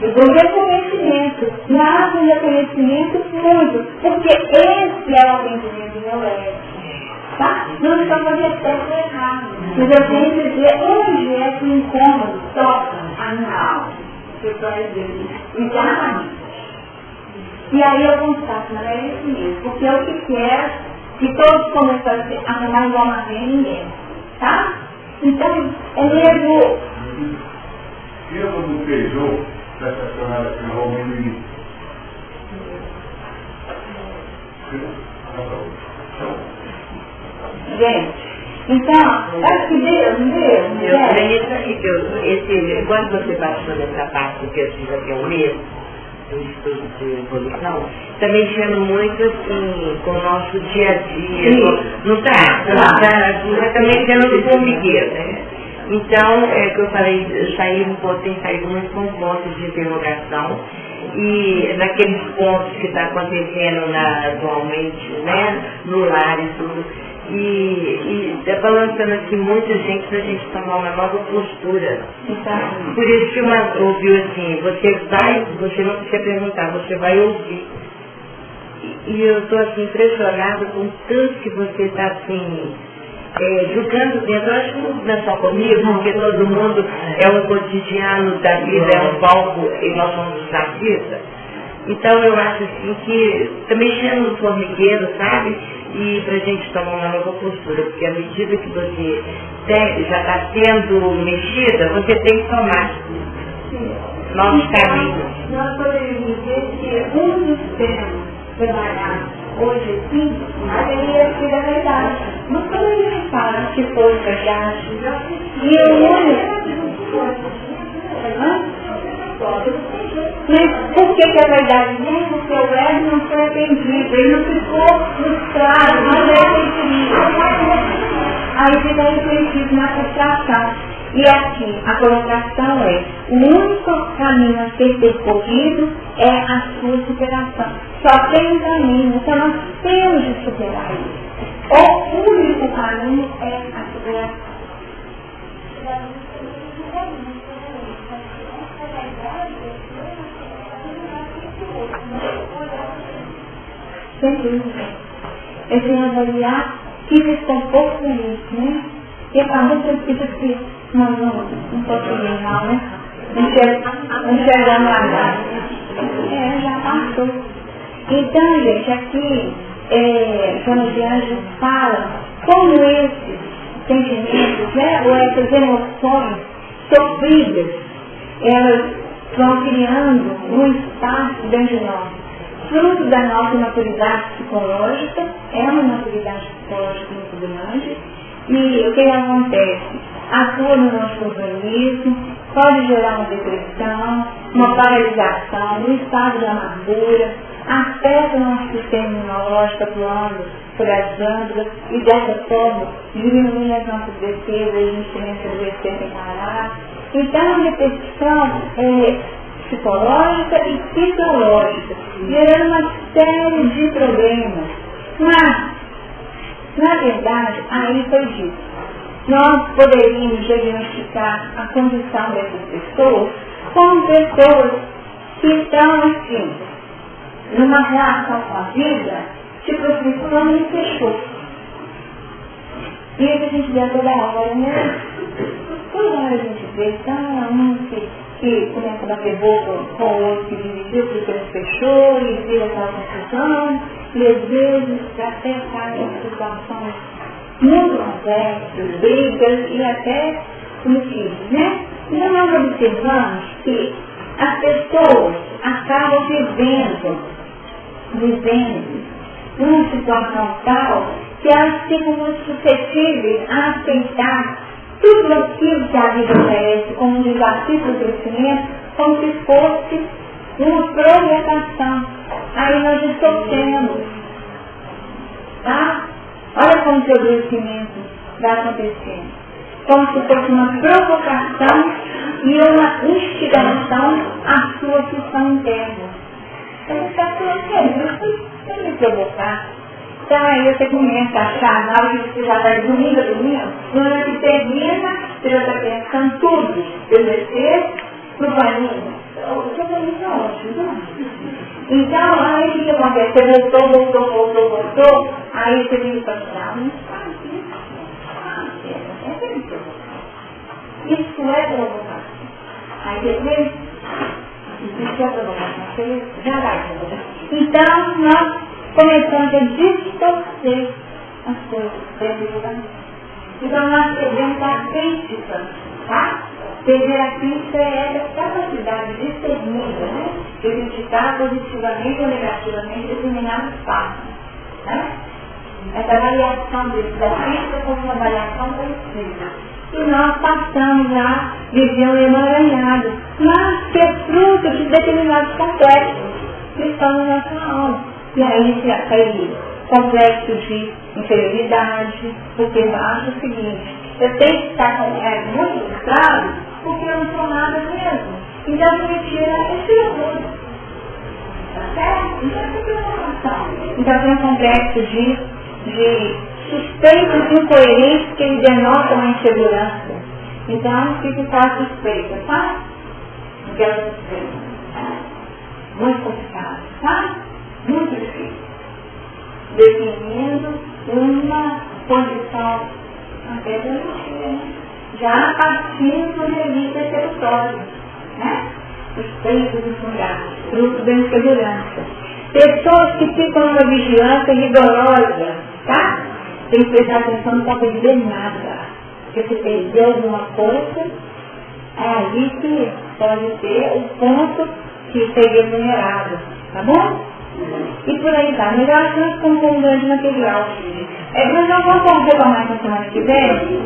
E do reconhecimento, mas o reconhecimento fundo, porque esse é o atendimento do meu ego. Tá? Não estamos fazendo certo ou errado, mas eu tenho que dizer onde é que o incômodo toca a minha alma. Internamente. E aí eu constato, não é isso mesmo, porque eu que quero que todos comecem a arrumar igual a ninguém. Tá? Então, é mesmo. Eu não beijou dessa senhora que não roubou no início. Gente, então, acho que Deus, quando você passou nessa parte que eu fiz aqui um mês, do estudo de evolução, está mexendo muito assim com o nosso dia a dia, não está mexendo no formigueiro, né? Então, é que eu falei, tem saído muito com pontos de interrogação e naqueles pontos que está acontecendo atualmente, né, no lar e tudo. E está balançando aqui muita gente para a gente tomar uma nova postura. Por isso que uma ouviu assim, você não precisa perguntar, você vai ouvir. E eu estou assim impressionada com o tanto que você está assim, julgando dentro. Eu acho que não é só comigo, porque todo mundo é um cotidiano da vida, é um palco e nós somos os artistas. Então eu acho assim que está mexendo no formigueiro, sabe? E para a gente tomar uma nova postura, porque à medida que você já está sendo mexida, você tem que tomar novos caminhos. Nós poderíamos dizer que um dos temas trabalhados hoje aqui deveria ser a verdade. Não poderíamos falar que foi verdade. E o único. Mas por que é verdade? Nem porque o ego não foi atendido, ele não ficou frustrado, não é atendido. Aí fica refletido na frustração. E aqui, a colocação é, o único caminho a ser percorrido é a sua superação. Só tem um caminho, então nós temos de superar isso. O único caminho é a superação. Sem dúvida. É sem avaliar que desconforto é esse, né? E a muitas pessoas que não posso não, né? Enxergando a nada. Já passou. Então, gente, aqui, quando o Anjo fala como esses sentimentos, né? Ou essas emoções sofridas, elas vão criando um espaço dentro de nós. Fruto da nossa maturidade psicológica, é uma maturidade psicológica muito grande, e o que acontece? Atua no nosso organismo, pode gerar uma depressão, uma paralisação, um estado de amargura, afeta o nosso sistema imunológico atuando por as glândulas e dessa forma diminui as nossas defesas e a gente começa a adoecer sem parar. Então a repetição psicológica e fisiológica, gerando uma série de problemas. Mas, na verdade, aí foi dito, nós poderíamos diagnosticar a condição dessas pessoas como pessoas que estão assim, numa relação com a vida, tipo assim, fulano me fechou. E isso a gente vê toda hora, né? Toda hora a gente vê, que começa a bater boca com o outro que dividiu porque ele fechou e vira aquela confusão, e às vezes até cai em situações muito complexas, brigas e até homicídios, né? Então nós observamos que as pessoas acabam vivendo numa situação tal que elas ficam muito suscetíveis a aceitar tudo aquilo que a vida oferece como um desafio para o crescimento, como se fosse uma provocação. Aí nós distorcemos, tá? Olha como que o adoecimento vai acontecendo. Como se fosse uma provocação e uma instigação à sua função interna. Então você está falando, você me provocar. Então aí você começa a achar, na hora que você já vai domingo, na hora que termina, você já está pensando tudo. Eu descer no banheiro. O seu banheiro é ótimo. Então, aí o que acontece? Você voltou, aí você vem para cá, não faz isso. Isso é provocação. Aí depois, isso é provocação. Você já vai. Então, nós começamos a distorcer as coisas dentro do caminho. Então, nós perdemos a crítica, tá? Perder a crítica é a capacidade de discernir, né? De criticar positivamente ou negativamente determinados fatos, né? Essa avaliação da crítica como uma avaliação precisa. E nós passamos a viver um emaranhado, mas que é fruto de determinados complexos que estão na nossa alma. E aí já caiu complexo de inferioridade, porque eu acho o seguinte, eu tenho que estar muito frustrado porque eu não sou nada mesmo. Então me tira esse orgulho. Tá certo? Então é sempre uma relação. Então tem um complexo de suspeitas incoerentes que ele denota uma insegurança. Então fica com a suspeita, tá? Aquela suspeita. Muito complicado, tá? Muito difícil. Definindo uma condição até da mentira, né? Já partindo do limite executório, né? Os peitos infundados, fruto da insegurança. Pessoas que ficam numa vigilância rigorosa, tá? Tem que prestar atenção, não pode perder nada. Porque se perdeu alguma coisa, é ali que pode ter o ponto que seria vulnerável, tá bom? E por aí tá. Melhor que nós ficamos com um grande material. Nós não vamos retomar na semana que vem.